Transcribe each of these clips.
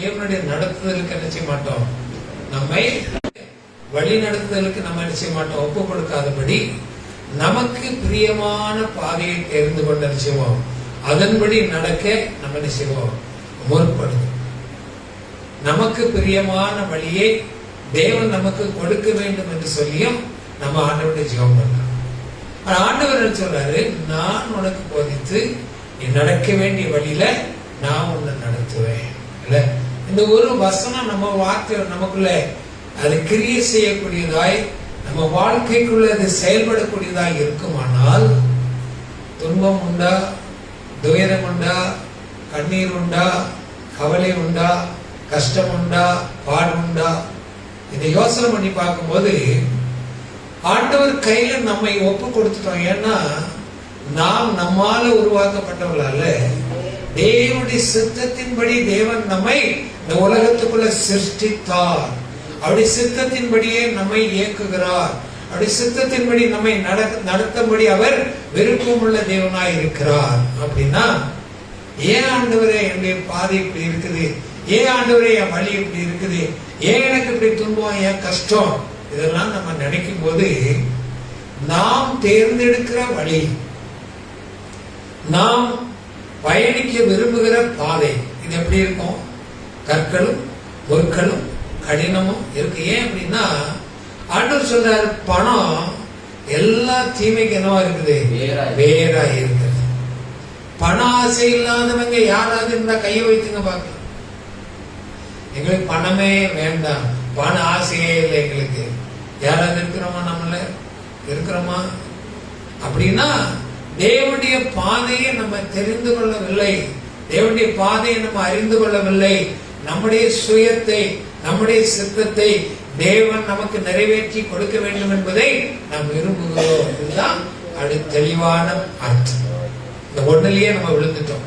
தேவனுடைய நடத்துதலுக்கு என்ன செய்ய மாட்டோம், நம்மை வழி நடத்துதலுக்கு நம்ம என்ன செய்ய மாட்டோம், ஒப்பு கொடுக்காதபடி நமக்கு பிரியமான பாதையை தெரிந்து கொண்டு என்ன செய்வோம், அதன்படி நடக்க நம்ம என்ன செய்வோம், முற்படுது. நமக்கு பிரியமான வழியை தேவன் நமக்கு கொடுக்க வேண்டும் என்று சொல்லியும் நம்ம ஆண்டவருடைய ஜெபம் பண்றோம். ஆண்டவர் என்ன சொல்றாரு, நான் உனக்கு போதித்து நீ நடக்க வேண்டிய வழியில நான் உன்னை நடத்துவேன். இல்ல, இந்த ஒரு வசனம் நம்ம வார்த்தை நமக்குள்ள அது கிரியை செய்யக்கூடியதாய் நம்ம வாழ்க்கைக்குள்ள அது செயல்படக்கூடியதாய் இருக்குமானால் துன்பம் உண்டா, துயரம் உண்டா, கண்ணீர் உண்டா, கவலை உண்டா, கஷ்டம் உண்டா, பாடு உண்டா, இதை யோசனை பண்ணி பார்க்கும்போது ஆண்டவர் கையில நம்மை ஒப்பு கொடுத்துட்டோம். ஏன்னா நாம் நம்மால உருவாக்கப்பட்டவர்களால தேவனுடைய சித்தத்தின்படி தேவன் நம்மை இந்த உலகத்துக்குள்ள சிருஷ்டித்தார். அவருடைய சித்தத்தின்படியே நம்மை இயக்குகிறார். அவருடைய சித்தத்தின்படி நம்மை நடத்தும்படி அவர் விருப்பமுள்ள தேவனாய் இருக்கிறார். அப்படின்னா ஏன் ஆண்டவரே என்னுடைய பாதை இப்படி இருக்குது, ஏன் ஆண்டவரே என் வழி இப்படி இருக்குது, ஏன் எனக்கு இப்படி துன்பம், ஏன் கஷ்டம், இதெல்லாம் நம்ம நினைக்கும் போது நாம் தேர்ந்தெடுக்கிற வழி, நாம் பயணிக்க விரும்புகிற பாதை இது எப்படி இருக்கும், கற்களும் பொருட்களும் கடினமும் இருக்கு. ஏன் அப்படின்னா ஆண்டவர் சொல்றாரு, பணம் எல்லா தீமைக்கு என்னவா இருக்குது, வேறா இருக்குது. பண ஆசை இல்லாதவங்க யாராவது இருந்தா கையை வைத்துங்க பார்க்கலாம். எங்களுக்கு பணமே வேண்டாம், பண ஆசையே இல்லை எங்களுக்கு. யாராவது இருக்கிறோமா, நம்மள இருக்கிறோமா? அப்படின்னா தேவனுடைய பாதையை நம்ம தெரிந்து கொள்ளவில்லை, தேவனுடைய பாதையை நம்ம அறிந்து கொள்ளவில்லை. நம்முடைய சுயத்தை, நம்முடைய சித்தத்தை தேவன் நமக்கு நிறைவேற்றி கொடுக்க வேண்டும் என்பதை நாம் விரும்புகிறோம். இதுதான் அது தெளிவான அர்த்தம். இந்த ஒண்ணுலயே நம்ம விழுந்துட்டோம்.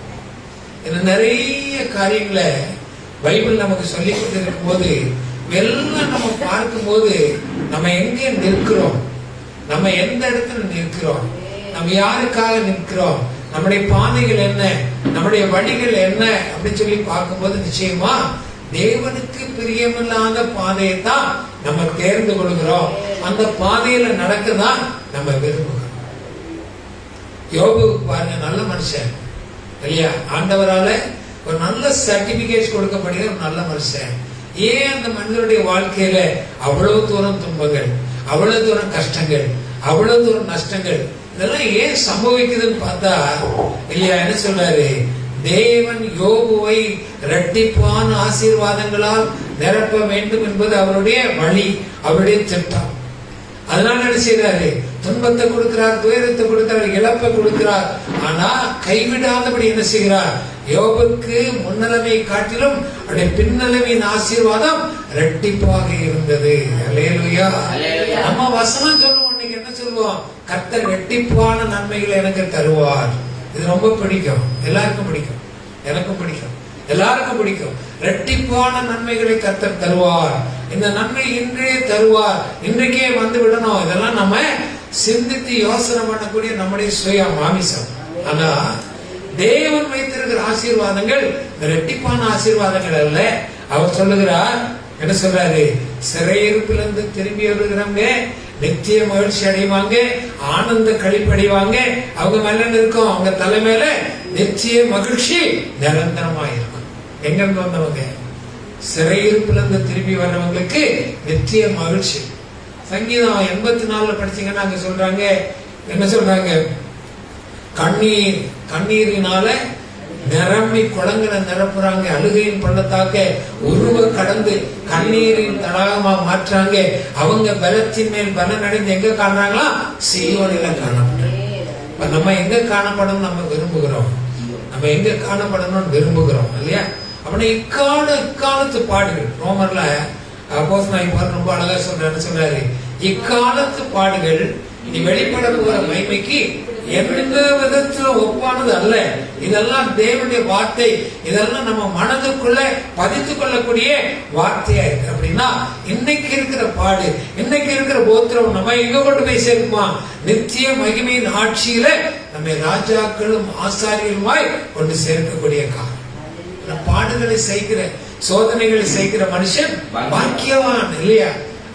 இன்னும் நிறைய காரியங்களை பைபிள் நமக்கு சொல்லி கொடுத்திருக்கும் போது எல்லாம் நம்ம பார்க்கும் போது நம்ம எங்கே நிற்கிறோம், நம்ம எந்த இடத்துல நிற்கிறோம், நம்ம யாருக்காக நிற்கிறோம், நம்முடைய பாதைகள் என்ன, நம்முடைய வழிகள் என்ன அப்படின்னு சொல்லி பார்க்கும்போது நிச்சயமா தேவனுக்கு பிரியமில்லாத பாதையை தான் நம்ம தேர்ந்து கொள்கிறோம். அந்த பாதையில நடக்கதான் நம்ம விரும்புகிறோம். யோபு பாருங்க, நல்ல மனுஷன் இல்லையா, ஆண்டவரால ஒரு நல்ல சர்டிபிகேட் கொடுக்கப்படுகிற ஒரு நல்ல மனுஷன். ஏன் அந்த மனிதனுடைய வாழ்க்கையில அவ்வளவு தூரம் துன்பங்கள், அவ்வளவு தூரம் கஷ்டங்கள், அவ்வளவு தூரம் நஷ்டங்கள், இதெல்லாம் ஏன் சம்பவிக்குதுன்னு பார்த்தா இல்லையா, என்ன சொல்றாரு, தேவன் யோபுவை இரட்டிப்பான ஆசீர்வாதங்களால் நிரப்ப வேண்டும் என்பது அவருடைய வழி, அவருடைய திட்டம். அதனால என்ன செய்யறாரு, துன்பத்தை கொடுக்கிறார், துயரத்தை கொடுக்கிறார், இழப்பை கொடுக்கிறார். ஆனா கைவிடாதபடி என்ன செய்கிறார், யோபுக்கு முன்னிலைமை காட்டிலும் அவருடைய பின்னலைமையின் ஆசீர்வாதம் இரட்டிப்பாக இருந்தது. அல்லேலூயா. நம்ம வசனம் சொல்லுவோம், இன்னைக்கு என்ன சொல்லுவோம், கர்த்தர் இரட்டிப்பான நன்மைகளை எனக்கு தருவார். இது ரொம்ப பிடிக்கும், எல்லாருக்கும் பிடிக்கும், எனக்கும் பிடிக்கும், எல்லாருக்கும் பிடிக்கும். இரட்டிப்பான நன்மைகளை கர்த்தர் தருவார், இந்த நன்மை இன்றே தருவார், இன்றைக்கே வந்து விடணும். இதெல்லாம் நம்ம சிந்தித்து யோசனை பண்ணக்கூடிய நம்முடைய சுய மாமிசம். ஆனா தேவன் வைத்திருக்கிற ஆசீர்வாதங்கள் இரட்டிப்பான ஆசீர்வாதங்கள் அல்ல. அவர் சொல்லுகிறார், என்ன சொல்றாரு, சிறையிருப்பிலிருந்து திரும்பி வருகிறவங்க நித்திய மகிழ்ச்சி அடைவாங்க, ஆனந்த கழிப்படைவாங்க. அவங்க மேல இருக்கும், அவங்க தலைமையில நிச்சய மகிழ்ச்சி நிரந்தரமா இருக்கும். எங்க இருந்து வந்தவங்க, சிறையிருப்பிலிருந்து திரும்பி வர்றவங்களுக்கு நித்திய மகிழ்ச்சி. சங்கீதம் 84 படிச்சீங்கன்னா அங்க சொல்றாங்க, என்ன சொல்றாங்க, கண்ணீரினால நிரம்பி குளங்களை நிரப்புறாங்க, அழுகையின் பள்ளத்தாக்க உருவ கடந்து கண்ணீரின் தடாகமா மாற்றாங்க. அவங்க பலத்தின் மேல் பலன் அடைந்து எங்க காணுறாங்களா, சீயோனில காணப்பட்ட. நம்ம எங்க காணப்படணும் நம்ம விரும்புகிறோம், நம்ம எங்க காணப்படணும்னு விரும்புகிறோம் இல்லையா. அப்படின்னா இக்காலத்து பாடுகள், ரோமர்ல அப்போஸ்தலன் ரொம்ப அழகா சொல்றாரு, இக்காலத்து பாடுகள் இனி வெளிப்பட போற மகிமைக்கு எந்த விதத்துல ஒப்பானது அல்ல. இதெல்லாம் தேவனுடைய வார்த்தை, இதெல்லாம் நம்ம மனதுக்குள்ள பதித்து கொள்ளக்கூடிய வார்த்தையா இருக்கு. அப்படின்னா இன்னைக்கு இருக்கிற பாடு, இன்னைக்கு இருக்கிற போத்திரம் நம்ம எங்க கொண்டு போய் சேர்க்குமா, நித்திய மகிமையின் ஆட்சியில நம்ம ராஜாக்களும் ஆசாரியருமாய் கொண்டு சேர்க்கக்கூடிய காலம். பாடுகளை செய்கிற, சோதனைகளை செய்கிற மனுஷன் பாக்கியவான் இல்லையா?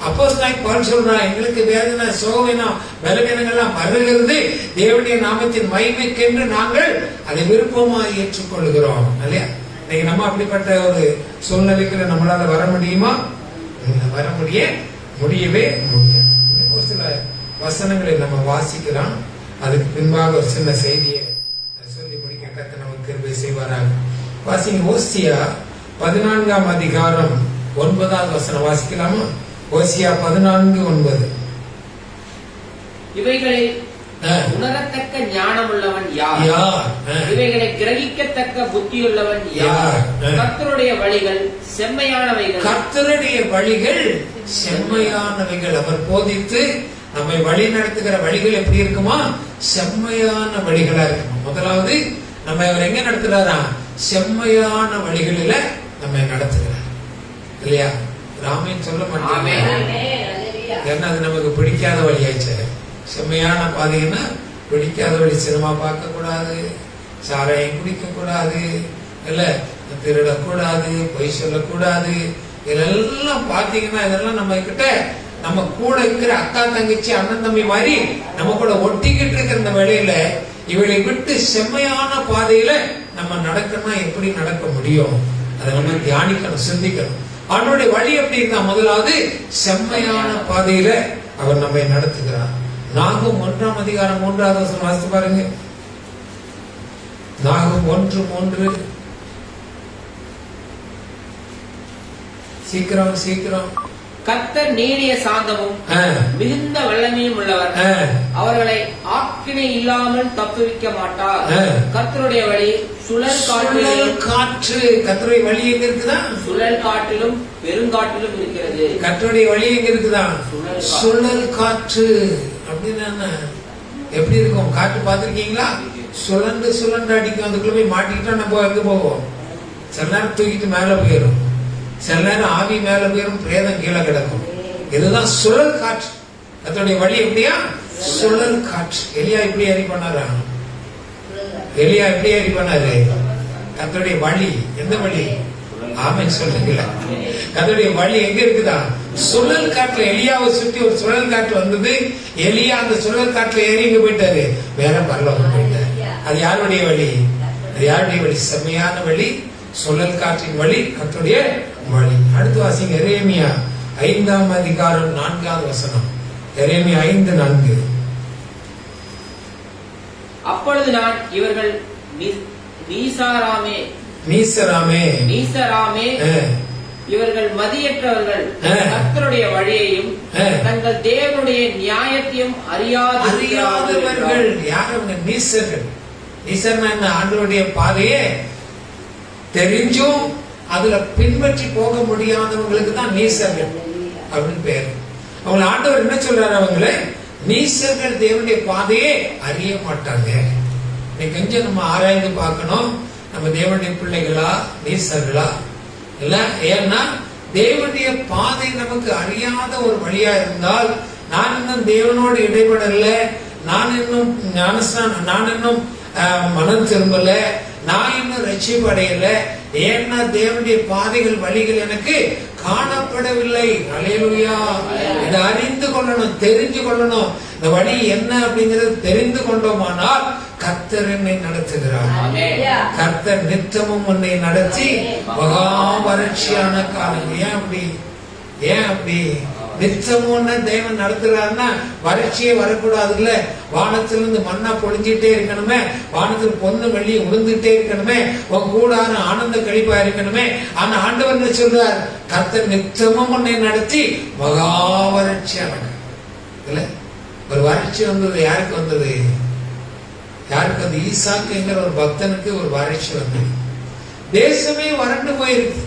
அப்போஸ்தலனாகிய பவுல் சொல்றான், எங்களுக்கு வேதனை, சோதனை, பலவீனங்கள்லாம் வருகிறது, தேவனுடைய நாமத்தின் மகிமைக்கென்று நாங்கள் அதை விருப்பமாக ஏற்றுக்கொள்கிறோம் இல்லையா? இன்னைக்கு நம்ம அப்படிப்பட்ட ஒரு சூழ்நிலைக்குள்ள நம்மளால வர முடியுமா? வர முடியவே முடியாது. ஒரு சில வசனங்களை நம்ம வாசிக்கலாம். அதுக்கு பின்பாக ஒரு சின்ன செய்தியை சொல்லி முடிக்க கர்த்தர் நமக்கு கிருபை செய்வாராக. வாசிங்க. ஓசியா 14ஆம் அதிகாரம் 9வது வசனம் வாசிக்கலாமா? ஓசியா 14:9. இவைகளை உணரத்தக்க ஞானம் உள்ளவன் யார்? இவைகளை கிரகிக்கத்தக்க புத்தியுள்ளவன் யார்? கர்த்தருடைய வழிகள் செம்மையானவைகள். கர்த்தருடைய வழிகள் செம்மையானவைகள். அவர் போதித்து நம்மை வழி நடத்துகிற வழிகள் எப்படி இருக்குமா? செம்மையான வழிகளா இருக்குமா? முதலாவது நம்ம அவர் எங்க நடத்துறாரா? செம்மையான வழிகளில நம்ம நடத்துகிறார் இல்லையா? ராமன் சொல்ல மாட்டேன், ஏன்னா அது நமக்கு பிடிக்காத வழியாச்சு. செம்மையான பாதைன்னா பிடிக்காத வழி. சினிமா பார்க்க கூடாது, சாராயம் குடிக்க கூடாது, இல்ல திருடக்கூடாது, பொய் சொல்லக்கூடாது. இதெல்லாம் பாத்தீங்கன்னா இதெல்லாம் நம்ம கிட்ட, நம்ம கூட இருக்கிற அக்கா தங்கச்சி அண்ணன் தம்பி மாதிரி நம்ம கூட ஒட்டிக்கிட்டு இருக்கிற இந்த வேலையில இவளை விட்டு செம்மையான பாதையில நம்ம நடக்கணும்னா எப்படி நடக்க முடியும்? அதை நம்ம தியானிக்கணும், சிந்திக்கணும். அவனுடைய வழி எப்படி இருந்தா? முதலாவது செம்மையான பாதையில அவர் நம்மை நடத்துகிறார். நாகும் 1ஆம் அதிகாரம் 3வது வசனம் வாசித்து பாருங்க. நாகும் 1:3. சீக்கிரம். கர்த்தர் நீடிய சாந்தமும் மிகுந்த வல்லமையும் உள்ளவர், அவர்களை ஆக்கினை இல்லாமல் தப்புவிக்க மாட்டார். கர்த்தருடைய வழி சுழல் காற்று. கர்த்தருடைய வழி எங்க இருக்குதா? சுழல் காற்றிலும் பெருங்காற்றிலும் இருக்கிறது. கர்த்தருடைய வழி எங்க இருக்குதா? சுழல் காற்று. அப்படின்னு எப்படி இருக்கும்? காற்று பார்த்திருக்கீங்களா? சுழண்டு அடிக்கும். அதுக்குள்ள போய் மாட்டிக்கிட்டா நம்ம எங்க போவோம்? சில நேரம் தூக்கிட்டு மேல போயிடும், சில நேரம் ஆவி மேல போயிடும், பிரேதம் கீழே கிடக்கும். இதுதான் சுழல் காற்று. அதனுடைய வழி எப்படியா? சுழல் காற்று. எலியா இப்படி ஏறி பண்ணாரா? எலியா எப்படி ஏறி பண்ணாரு? அதனுடைய வழி எந்த வழி? ஆமென் சொல்லுங்களா? அதனுடைய வழி எங்க இருக்குதா? சுழல் காற்றுல. எலியாவை சுற்றி ஒரு சுழல் காற்று வந்தது. எலியா அந்த சுழல் காற்றுல ஏறி இங்க போயிட்டாரு, வேற பரலோகம் போயிட்டாரு. அது யாருடைய வழி? அது யாருடைய வழி? செம்மையான வழி, சுழல் காற்றின் வழி, கர்த்தருடைய வழி. அடுத்து வாசிங்க. எரேமியா 5ஆம் அதிகாரம் 4வது வசனம். எரேமியா 5:4. அப்பொழுது நான் இவர்கள் நீசராமே இவர்கள் மதியற்றவர்கள், கர்த்தருடைய வழியையும் தங்கள் தேவனுடைய நியாயத்தையும் அறியாதவர்கள். யார் அவங்க? நீசர்கள். நீசர்னா ஆண்டவருடைய பாதையே தெரிஞ்சும் அதுல பின்பற்றி போக முடியாதவங்களுக்கு தான் நீசர்கள் அப்படின்னு பேரு. அவங்க ஆண்டவர் என்ன சொல்றாரு? அவங்களே நீசர்கள் தேவனுடைய பாதையே அறிய மாட்டாங்க. கொஞ்சம் நம்ம ஆராய்ந்து பார்க்கணும், நம்ம தேவனுடைய பிள்ளைகளா நீசர்களா இல்ல? ஏன்னா தேவனுடைய பாதை நமக்கு அறியாத ஒரு வழியா இருந்தால், நான் இன்னும் தேவனோடு இடைபடல, நான் இன்னும் நான் இன்னும் மனம் திரும்பல, நான் இன்னும் ரட்சிப்பு அடையல, ஏன்னா தேவனுடைய பாதைகள் வழிகள் எனக்கு காணப்படவில்லை. அல்லேலூயா. இதை அறிந்து கொள்ளணும், தெரிஞ்சு கொள்ளணும். இந்த வழி என்ன அப்படிங்கறது தெரிந்து கொண்டோமானால் கர்த்தர் என்னை நடத்துகிறார். கர்த்தர் நித்தமும் உன்னை நடத்தி மகா வறட்சியான காலம். ஏன் அப்படி நித்தமும் தேவன் நடத்துறாருன்னா வறட்சியே வரக்கூடாது இல்ல? வானத்திலிருந்து மண்ணா பொழிஞ்சிட்டே இருக்கணுமே, வானத்தில் பொண்ணு வெள்ளி உளுந்துட்டே இருக்கணுமே, உன் கூடாரம் ஆனந்த கழிப்பா இருக்கணுமே. ஆனா ஆண்டவர் சொல்றார், கர்த்தர் நித்தமும் உன்னை நடத்தி மகா வறட்சியான இல்ல? ஒரு வறட்சி வந்தது. யாருக்கு வந்தது? யாருக்கு வந்து? ஈசாக்குங்கிற ஒரு பக்தனுக்கு ஒரு வறட்சி வந்தது. தேசமே வறண்டு போயிருக்கு.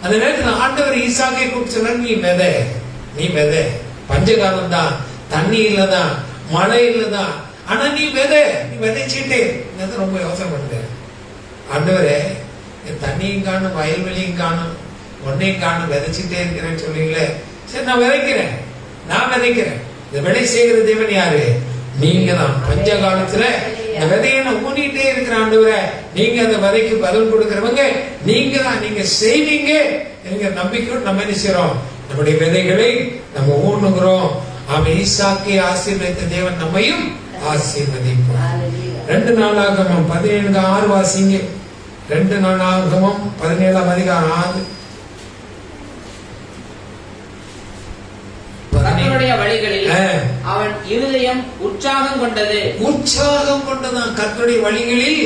அந்த நேரத்தில் ஆண்டவர் ஈசாக்கை கூப்பிட்டு சொன்னார், நீ விதை, பஞ்சகாலம் தான், தண்ணி இல்லதான், மழை இல்லதான், ஆனா நீ விதைச்சிட்டே. ரொம்ப யோசனை பண்ணுது. ஆண்டவரே, தண்ணியும் காணும், வயல்வெளியும் காணும், ஒன்னையும் காணும், விதைச்சிட்டே இருக்கிறேன்னு சொல்லுவீங்களே. சரி, நான் விதைக்கிறேன். இந்த விதை செய்கிற தேவன் யாரு? நீங்க தான். பஞ்ச காலத்துல இந்த விதையை ஊனிட்டே இருக்கிற ஆண்டவரை, நீங்க அந்த விதைக்கு பதில் கொடுக்கிறவங்க நீங்க செய்வீங்க என்கிற நம்பிக்கையோடு நம்ம என்ன செய்றோம்? நம்முடைய விதைகளை நம்ம ஊனுகிறோம். அவன் ஈசாக்கை ஆசீர்வதித்த தேவன் நம்மையும் ஆசீர்வதிப்பார். 2 நாளாகமம் 17:6 வாசிங்க. 2 நாளாகமம் 17:6. கர்த்தருடைய வழிகளில் அவன் இருதயம் உற்சாகம் கொண்டது. உற்சாகம் கொண்டுதான் கர்த்தருடைய வழிகளில்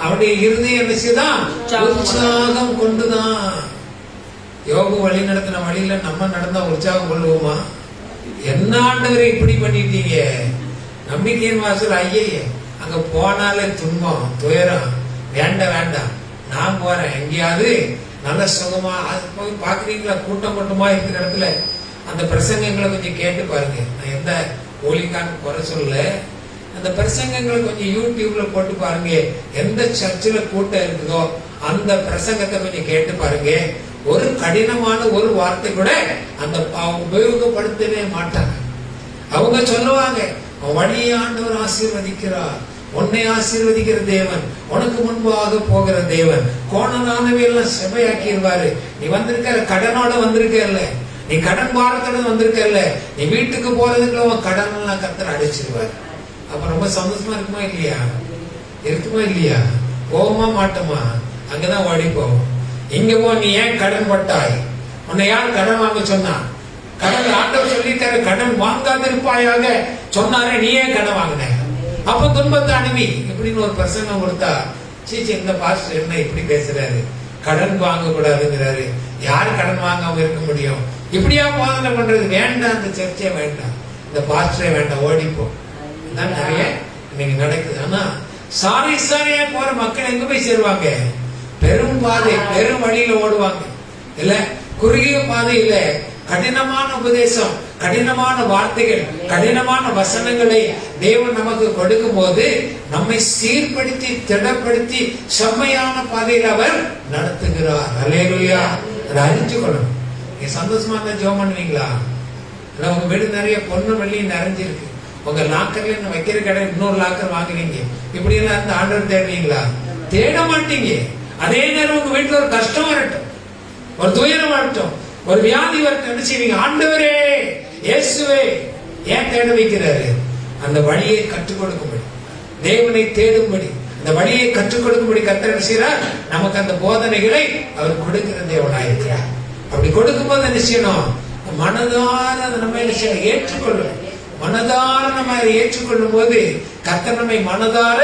அவனுடைய இருதயம் என்ன செய்தான்? உற்சாகம் கொண்டுதான். யோபு வழி நடத்தின வழியில நம்ம நடந்தா உற்சாகம் கொள்ளுவோமா? என்ன ஆண்டவரை இப்படி பண்ணிட்டீங்க? நம்பிக்கையின் வாசல் ஐயே, அங்க போனாலே துன்பம் துயரம், வேண்டாம் நான் போறேன். எங்கேயாவது நல்ல சுகமா அது போய் பாக்குறீங்களா? கூட்டம் கூட்டமா இருக்கிற இடத்துல அந்த பிரசங்கங்களை கொஞ்சம் கேட்டு பாருங்க. நான் எந்த ஊழியக்காரன் குறை சொல்ல, அந்த பிரசங்கங்களை கொஞ்சம் யூடியூப்ல போட்டு பாருங்க. எந்த சர்ச்சில் கூட்டம் இருக்குதோ அந்த பிரசங்கத்தை கொஞ்சம் கேட்டு பாருங்க. ஒரு கடினமான ஒரு வார்த்தை கூட அந்த உபயோகப்படுத்தவே மாட்டாங்க. அவங்க சொல்லுவாங்க, வழியை ஆண்டவர் ஆசீர்வதிக்கிறார், உன்னை ஆசீர்வதிக்கிற தேவன், உனக்கு முன்பாக போகிற தேவன், கோணலானவை எல்லாம் செவையாக்கிடுவாரு. நீ வந்திருக்க கடனோட வந்திருக்கல, நீ கடன் பாரத்தோட வந்திருக்கல, நீ வீட்டுக்கு போறதுக்குள்ள கடன் எல்லாம் கர்த்தர் அடிச்சிருவாரு. அப்ப ரொம்ப சந்தோஷமா இருக்குமா இல்லையா? இருக்குமா இல்லையா? போகுமா மாட்டோமா? அங்கதான் ஓடி போவோம். இங்க போ, நீ ஏன் கடன் பட்டாய்? உன்னை யார் கடன் வாங்க சொன்னா? கடன் ஆண்டவர் சொல்லிட்டாரு, கடன் வாங்காதிருப்பாயாக சொன்னாரே, நீ ஏன் கடன் வாங்கின? அப்ப துன்பத்தை அனுபவி இப்படின்னு ஒரு பிரசங்கம் கொடுத்தா, சீச்சி இந்த பாஸ்டர் என்ன இப்படி பேசுறாரு, கடன் வாங்க கூடாதுங்கிறாரு, யார் கடன் வாங்காம இருக்க முடியும்? இப்படியா போதனை பண்றது? வேண்டாம், அந்த சர்ச்சே வேண்டாம், இந்த பாஸ்டரே வேண்டாம், ஓடிப்போ. இதான் நிறைய இன்னைக்கு நடக்குது. ஆனா சாரியா போற மக்கள் எங்க போய் சேருவாங்க? பெரும் பாதை, பெரும் வழியில ஓடுவாங்க. இல்ல குறுகிய பாதை இல்ல, கடினமான உபதேசம், கடினமான வார்த்தைகள், கடினமான வசனங்களை தேவன் நமக்கு கொடுக்கும் போது நம்மை சீர்படுத்தி திடப்படுத்தி செம்மையான பாதையில் அவர் நடத்துகிறார். அல்லேலூயா. அதை அறிஞ்சுக்கணும். நீங்க சந்தோஷமா இருந்தா ஜெபம் பண்ணுவீங்களா? உங்க வீடு நிறைய பொண்ணு வெள்ளி நிறைஞ்சிருக்கு, உங்க லாக்கர்ல வைக்கிற கடை இன்னொரு லாக்கர் வாங்குறீங்க, இப்படி எல்லாம் இருந்து ஆண்டவர் தேடுவீங்களா? தேட மாட்டீங்க. அதே நேரம் உங்க வீட்டுல ஒரு கஷ்டம் வரட்டும், ஒரு துயரம் வரட்டும், ஒரு வியாதி வரட்டும், என்ன செய்வீங்க? ஆண்டவரே இயேசுவே ஏன் தேட வைக்கிறாரு? அந்த வழியை கற்றுக் கொடுக்கும்படி, தேவனை தேடும்படி, அந்த வழியை கற்றுக் கொடுக்கும்படி கர்த்தர் என்ன செய்றார்? நமக்கு அந்த போதனைகளை அவர் கொடுக்கிற தேவனாயிருக்கிறார். அப்படி கொடுக்கும்போது என்ன செய்யணும்? மனதார நம்ம என்ன செய்யணும்? ஏற்றுக்கொள்ளணும். மனதார நம்ம ஏற்றுக்கொள்ளும் போது கர்த்தர் நம்மை மனதார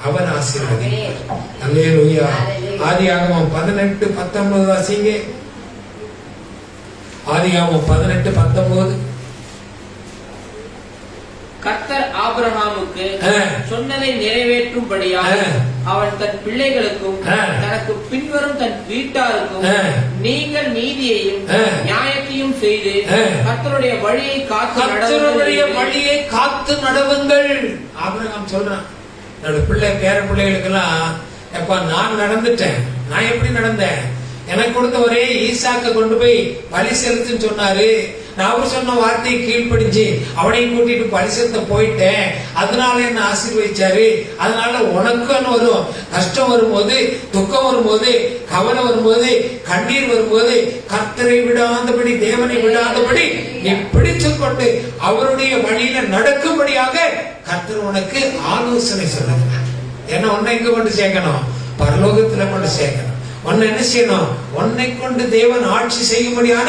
அவர் ஆசீர்வதிப்பார். அல்லேலூயா. ஆதியாகமம் 18:19 வாசிங்க. ஆதியாகமம் 18:19. கர்த்தர் ஆபிரகாமுக்கு சொன்னதை நிறைவேற்றும்படியாக அவன் தன் பிள்ளைகளுக்கும் தனக்கு பின்வரும் தன் வீட்டாருக்கும் நீங்கள் நீதியையும் நியாயத்தையும் செய்து கர்த்தருடைய வழியை காத்து நடவுங்கள். ஆபிரகாம் சொல்றான், என்னோட பிள்ளை பேர பிள்ளைகளுக்கு எல்லாம், எப்ப நான் நடந்துட்டேன், நான் எப்படி நடந்தேன்? எனக்கு கொடுத்த ஒரே ஈசாக்க கொண்டு போய் பலி செலுத்துன்னு சொன்னாரு. நான் அவர் சொன்ன வார்த்தையை கீழ்ப்படிஞ்சு அவனையும் கூட்டிட்டு பலி செலுத்த போயிட்டேன். அதனால என்ன ஆசீர்வதிச்சாரு. அதனால உனக்குன்னு வரும் கஷ்டம் வரும்போது, துக்கம் வரும்போது, கவலை வரும்போது, கண்ணீர் வரும்போது கர்த்தரை விடாதபடி, தேவனை விடாதபடி நீ பிடிச்சு கொண்டு அவருடைய வழியில நடக்கும்படியாக கர்த்தர் உனக்கு ஆலோசனை சொல்லுகிறார். ஏன்னா உன்னை இங்க கொண்டு சேர்க்கணும், பரலோகத்துல கொண்டு சேர்க்கணும். உன்னை என்ன செய்யணும்? உன்னை கொண்டு தேவன் ஆட்சி செய்யும்படியான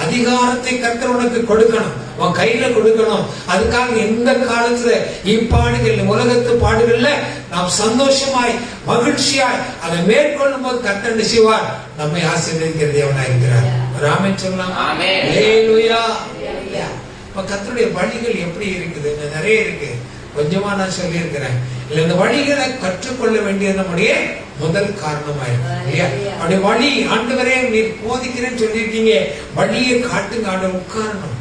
அதிகாரத்தை கர்த்தர் உனக்கு கொடுக்கணும், உன் கையில கொடுக்கணும். அதுக்காக எந்த காலத்துல இப்பாடுகள், உலகத்து பாடுகள்ல நாம் சந்தோஷமாய் மகிழ்ச்சியாய் அதை மேற்கொள்ளும் போது கர்த்தர் என்ன செய்வார்? நம்மை ஆசீர்வதிக்கிற தேவனாய் இருக்கிறார். ராமன் சொல்லலாம். அல்லேலூயா. கர்த்தருடைய வழிகள் எப்படி இருக்குது? நிறைய இருக்கு, கொஞ்சமா நான் சொல்லி இருக்கிறேன். இந்த வழிகளை கற்றுக்கொள்ள வேண்டியது நம்முடைய முதல் காரணமாயிருக்கும். அப்படி வழி ஆண்டவரே நீர் போதிக்கிறேன்னு சொல்லியிருக்கீங்க, வழியை காட்டுங்க. ஆண்டவர் உட்காரணும்,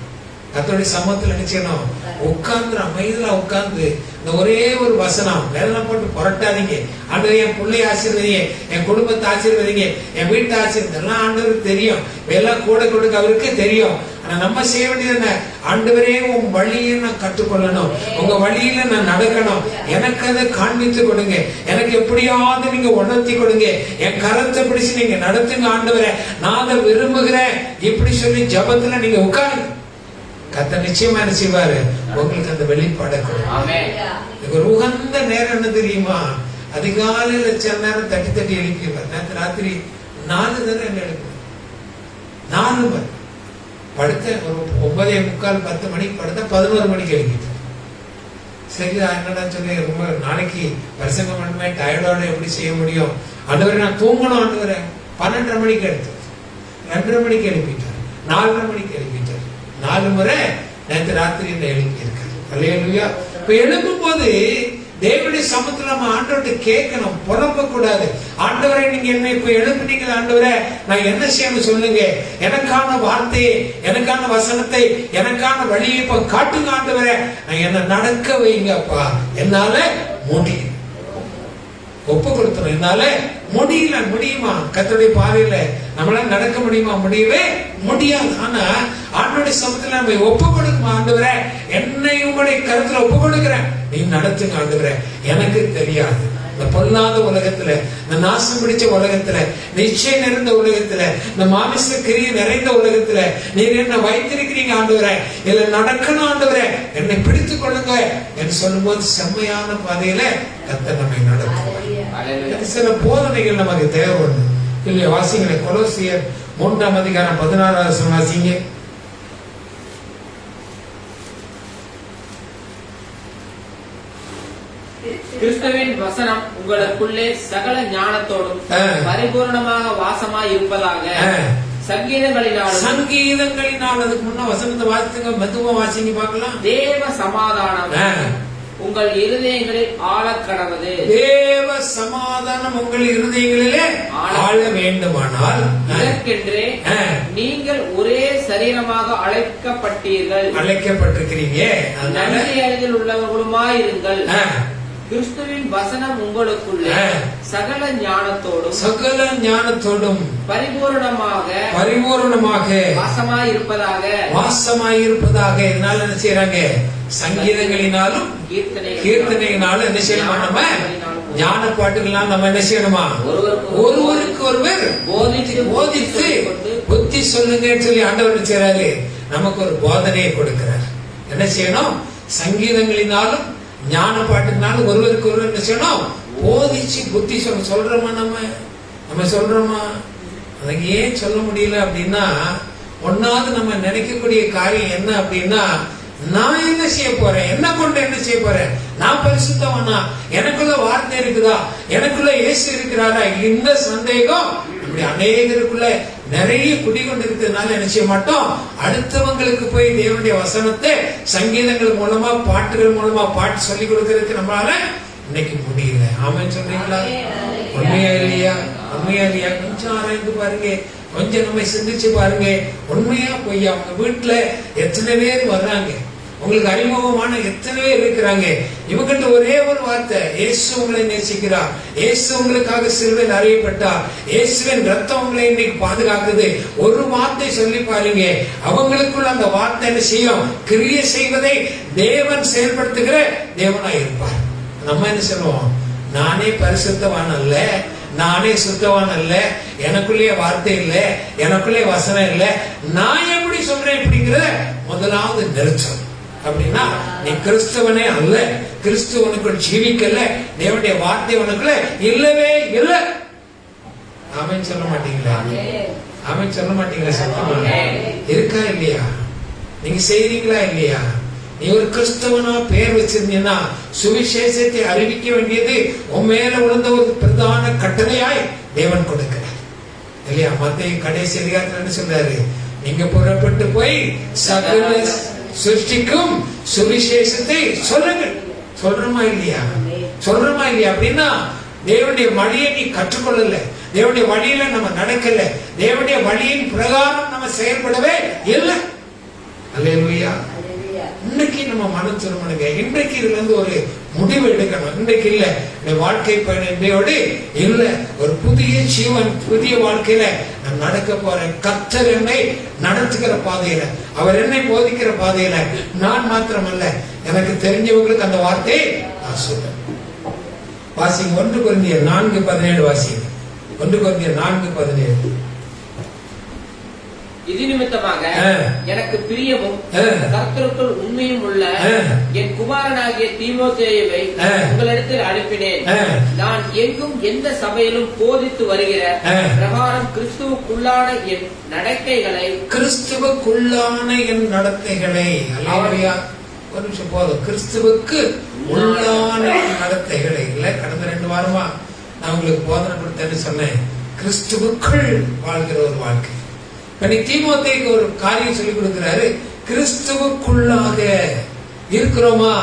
கர்த்தருடைய சமூகத்துல நினைச்சணும், உட்கார்ந்து அமைதியா உட்கார்ந்து இந்த ஒரே ஒரு வசனம் வேதனை போட்டு புரட்டாதீங்க. ஆண்டவர் என் பிள்ளைய ஆசீர்வதிங்க, என் குடும்பத்தை ஆசீர்வதிங்க, என் வீட்டை ஆசீர்வதி, எல்லாம் ஆண்டவருக்கு தெரியும். எல்லாம் கூட கொடுக்க அவருக்கு தெரியும். ஆனா நம்ம செய்ய வேண்டியது என்ன? ஆண்டவரே உன் வழியை நான் கற்றுக்கொள்ளணும், உங்க வழியில நான் நடக்கணும், எனக்கு அதை காண்பித்து கொடுங்க, எனக்கு எப்படியாவது நீங்க உணர்த்தி கொடுங்க, என் கரத்தை பிடிச்சு நீங்க நடத்துங்க ஆண்டவரே, நான் அதை விரும்புகிறேன் இப்படி சொல்லி ஜபத்துல நீங்க உட்காருங்க. கர்த்தர் நிச்சயமா என்ன செய்வாரு? உங்களுக்கு அந்த வெளிப்பாடை கொடுப்பார். ஒரு உகந்த நேரம் என்ன தெரியுமா? அதிகாலையில சில நேரம் தட்டி தட்டி எழுப்பிடுவார். நேற்று ராத்திரி 4 தடவை என்ன எழுப்புவார். 4 மணி படுத்த ஒரு 9:45 10 மணிக்கு படுத்த 11 மணிக்கு எழுப்பிட்டார். சரி என்னடா சொல்லி ரொம்ப நாளைக்கு பிரசங்கம் பண்ணுமே, டயர்டோட எப்படி செய்ய முடியும் ஆண்டவரே, நான் தூங்கணும் ஆண்டவரே. 12:30 மணிக்கு எடுத்தார், 2:30 மணிக்கு எழுப்பிட்டார், 4:30 மணிக்கு எழுப்பிட்டார். 4 முறை நேற்று ராத்திரி எழுப்பி இருக்காரு. அல்லேலூயா. இப்ப எழுப்பும் போது தேவனுடைய சமத்துல நம்ம ஆண்டவர்கிட்ட கேட்கணும், புலம்ப கூடாது. ஆண்டவரை நீங்க என்ன இப்ப எழுப்புனீங்க ஆண்டவரே, நான் என்ன செய்யணும் சொல்லுங்க, எனக்கான வார்த்தையை, எனக்கான வசனத்தை, எனக்கான வழியை இப்ப காட்டுங்க ஆண்டவரே, நான் என்ன நடக்க வைங்கப்பா, என்னால முடியும். ஒப்பு கொடுத்தோம், என்னால முடியல. முடியுமா? கர்த்தருடைய பார்வையில நம்மளால நடக்க முடியுமா? முடியவே முடியாது. ஆனா ஆண்டவருடைய சமத்துல நம்ம ஒப்பு கொடுக்குமா, ஆண்டவரே என்னை உங்களுடைய கருத்துல ஒப்பு கொடுக்கிறேன், நீ நடத்துங்க ஆண்டவரே, எனக்கு தெரியாது. இந்த பொல்லாத உலகத்துல, இந்த நாசம் பிடிச்ச உலகத்துல, நிச்சயம் நிறைந்த உலகத்துல, இந்த மாமிச கிரியை நிறைந்த உலகத்துல நீர் என்ன வைத்திருக்கிறீங்க ஆண்டவரே, இதுல நடக்கணும் ஆண்டவரே, என்னை பிடித்துக் கொள்ளுங்க என்று சொல்லும் போது செம்மையான பாதையில கர்த்தர் நம்மை நடத்துவார். சில போதனைகள் நமக்கு தேவைப்படுது இல்லையா? வாசிங்களே, கொலோசியர் 3ஆம் அதிகாரம் 16வது வசனம் வாசிங்க. கிறிஸ்துவின் வசனம் உங்களுக்குள்ளே சகல ஞானத்தோடும் பரிபூர்ணமாக வாசமாய் இருப்பதாக. சங்கீதங்களினால் அதுக்கு முன்ன வசனத்தை வாசிங்க, மெதுவா வாசிங்க பார்க்கலாம். தேவ சமாதானம் உங்கள் இருதயங்களில் ஆள கடவது. தேவ சமாதானம் உங்கள் இருதயங்களிலே ஆள வேண்டுமானால் இதற்கென்றே நீங்கள் ஒரே சரீரமாக அழைக்கப்பட்டிருக்கிறீங்க. நன்றி அறிதல் உள்ளவர்களுமாயிருங்கள். கிறிஸ்துவின் வசனம் உங்களுக்குள்ளே சகல ஞானத்தோடும் பரிபூரணமாக வாசமாயிருப்பதாக. இதனால என்ன செய்யறாங்க? சங்கீதங்களினாலும் கீர்த்தனையினாலும் என்ன செய்யணுமா? நம்ம ஞான பாட்டுகள்லாம் நம்ம என்ன செய்யணுமா? ஒருவருக்கு ஒருவர் போதித்து புத்தி சொல்லுங்க சொல்லி ஆண்டவர் என்ன செய்யறாரு? நமக்கு ஒரு போதனையை கொடுக்கிறார். என்ன செய்யணும்? சங்கீதங்களினாலும் ஞான பாட்டுனாலும் ஒருவருக்கு ஒருவர் என்ன செய்யணும்? போதிச்சு புத்தி சொல்றோமா? நம்ம சொல்றோமா? அதுக்கு ஏன் சொல்ல முடியல அப்படின்னா, ஒன்னாவது நம்ம நினைக்கக்கூடிய காரியம் என்ன அப்படின்னா, நான் என்ன செய்ய போறேன், என்ன கொண்டு என்ன செய்ய போறேன், நான் பரிசுத்தவனா, எனக்குள்ள வார்த்தை இருக்குதா, எனக்குள்ள இயேசு இருக்கிறாரா, இந்த சந்தேகம் இப்படி அநேகருக்குள்ள நிறைய குடிகொண்டு இருக்கிறதுனால என்ன செய்ய மாட்டோம்? அடுத்தவங்களுக்கு போய் தேவனுடைய வசனத்தை சங்கீதங்கள் மூலமா, பாட்டுகள் மூலமா பாட்டு சொல்லி கொடுக்கறதுக்கு நம்மளால இன்னைக்கு முடியல. ஆமென் சொல்றீங்களா? உண்மையா இல்லையா? கொஞ்சம் ஆராய்ந்து பாருங்க, கொஞ்சம் நம்ம சிந்திச்சு பாருங்க. உண்மையா பொய்யா? உங்க வீட்டுல எத்தனை பேர் வர்றாங்க, உங்களுக்கு அறிமுகமான எத்தனை பேர் இருக்கிறாங்க, இவங்கிட்ட ஒரே ஒரு வார்த்தை, இயேசு உங்களை நேசிக்கிறார், இயேசு உங்களுக்காக சிலுவையில் அறையப்பட்டார், இயேசுவின் ரத்தம் உங்களை இன்னைக்கு பாதுகாக்குது, ஒரு வார்த்தை சொல்லி பாருங்க, அவங்களுக்குள்ள அந்த வார்த்தை என்ன செய்யும்? கிரியை செய்வதை தேவன் செயல்படுத்துகிற தேவனாய் இருப்பார். நம்ம என்ன சொல்லுவோம்? நானே பரிசுத்தவான் அல்ல, நானே சுத்தவான் அல்ல, எனக்குள்ளே வார்த்தை இல்ல, எனக்குள்ளே வசனம் இல்ல, நான் எப்படி சொல்றேன் அப்படிங்கிற முதலாவது நிறுத்தம். அப்படின்னா நீ கிறிஸ்தவனே அல்ல, கிறிஸ்துவனுக்குள் ஜீவிக்கல, தேவனுடைய வார்த்தை உனக்குள்ள இல்லவே இல்லை. ஆமென் சொல்ல மாட்டீங்களா? ஆமென் சொல்ல மாட்டீங்களா? சத்தமா இருக்கா இல்லையா? நீங்க செய்றீங்களா இல்லையா? நீ ஒரு கிறிஸ்தவனா பேர் வச்சிருந்தீங்கன்னா சுவிசேஷத்தை அறிவிக்க வேண்டியது உன் மேல விழுந்த ஒரு பிரதான கட்டளையாய் தேவன் கொடுக்கிறார் இல்லையா? மத்தேயு கடைசி அதிகாரத்துல என்ன சொல்றாரு? நீங்க புறப்பட்டு போய் சகல சிருஷ்டிக்கும் சுவிசேஷத்தை சொல்லுங்கள். சொல்றோமா இல்லையா? அப்படின்னா தேவனுடைய வழியை நீ கற்றுக்கொள்ளல, தேவனுடைய வழியில நம்ம நடக்கல, தேவனுடைய வழியின் பிரகாரம் நம்ம செயல்படவே இல்லை. அல்லேலூயா. இன்னைக்கு நம்ம மனம் திரும்பணுங்க. இன்றைக்கு இதுல இருந்து ஒரு முடிவு எடுக்கணும். இன்றைக்கு இல்ல, இந்த வாழ்க்கை பயணோடு இல்ல, ஒரு புதிய ஜீவன், புதிய வாழ்க்கையில நான் நடக்க போறேன். கர்த்தர் என்னை நடத்துகிற பாதையில, அவர் என்னை போதிக்கிற பாதையில, நான் மாத்திரமல்ல எனக்கு தெரிஞ்சவங்களுக்கு அந்த வார்த்தையை நான் சொல்றேன். வாசிங்க 1 கொரிந்தியர் 4:17 வாசிங்க. 1 கொரிந்தியர் 4:17. இது நிமித்தமாக எனக்கு பிரியமும் கர்த்தருக்குள் உண்மையும் உள்ள என் குமாரனாகிய தீமோத்தேயுவை உங்களிடத்தில் அனுப்பினேன். நான் எங்கும் எந்த சபையிலும் போதித்து வருகிற பிரகாரம் கிறிஸ்துவுக்குள்ளான என் நடத்தைகளை ஒரு நிமிஷம் போதும். கிறிஸ்துவுக்கு உள்ளான நடத்தைகளை இல்ல, கடந்த 2 வாரமா நான் உங்களுக்கு போதனை கொடுத்தேன்னு சொன்னேன். கிறிஸ்துவுக்குள் வாழ்கிற ஒரு வாழ்க்கை. தீமோத்தேயுக்கு ஒரு காரியம் சொல்லிக் கொடுக்கிறாரு. கிறிஸ்துவுக்குள்ளாக இருக்கிறோமா?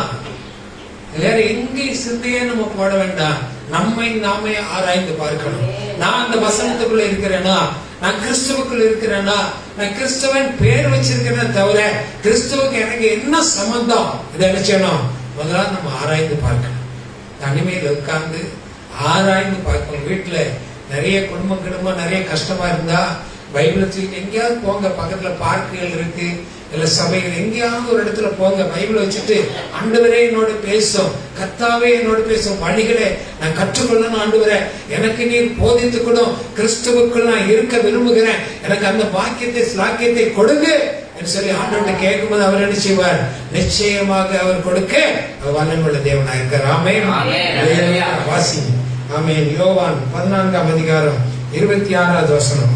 வேற எங்கேயும் சிந்தையே நம்ம போட வேண்டாம். நம்மை நாமே ஆராய்ந்து பார்க்கணும். நான் அந்த வசனத்துக்குள்ள இருக்கிறேனா? நான் கிறிஸ்துவுக்குள்ள இருக்கிறேனா? நான் கிறிஸ்துவன் பேர் வச்சிருக்கிறேன் தவிர கிறிஸ்துவுக்கு எனக்கு என்ன சம்பந்தம்? இதை நினைச்சணும். முதல்ல நம்ம ஆராய்ந்து பார்க்கணும். தனிமையில் உட்கார்ந்து ஆராய்ந்து பார்க்கணும். வீட்டுல நிறைய குடும்பம் நிறைய கஷ்டமா இருந்தா பைபிளை தூக்கி எங்கேயாவது போங்க. பக்கத்துல பார்க்குகள் இருக்கு, இல்ல சபைகள், எங்கேயாவது ஒரு இடத்துல போங்க. பைபிளை வச்சுட்டு ஆண்டவரே என்னோட பேசும், கர்த்தாவே என்னோட பேசும் வழிகளை நான் கற்றுக்கொள்ளணும். ஆண்டவரே எனக்கு நீர் போதித்துக் கொடும், கிறிஸ்துவுக்குள் நான் இருக்க விரும்புகிறேன், எனக்கு அந்த பாக்கியத்தை ஸ்லாக்கியத்தை கொடுங்க என்று சொல்லி ஆண்டவர்கிட்ட கேட்கும்போது அவர் என்ன செய்வார்? நிச்சயமாக அவர் கொடுக்க வல்லமையுள்ள தேவனாக இருக்கிறார். ஆமென். வாசிங்க. ஆமென். யோவான் 14ஆம் அதிகாரம் 26வது வசனம்.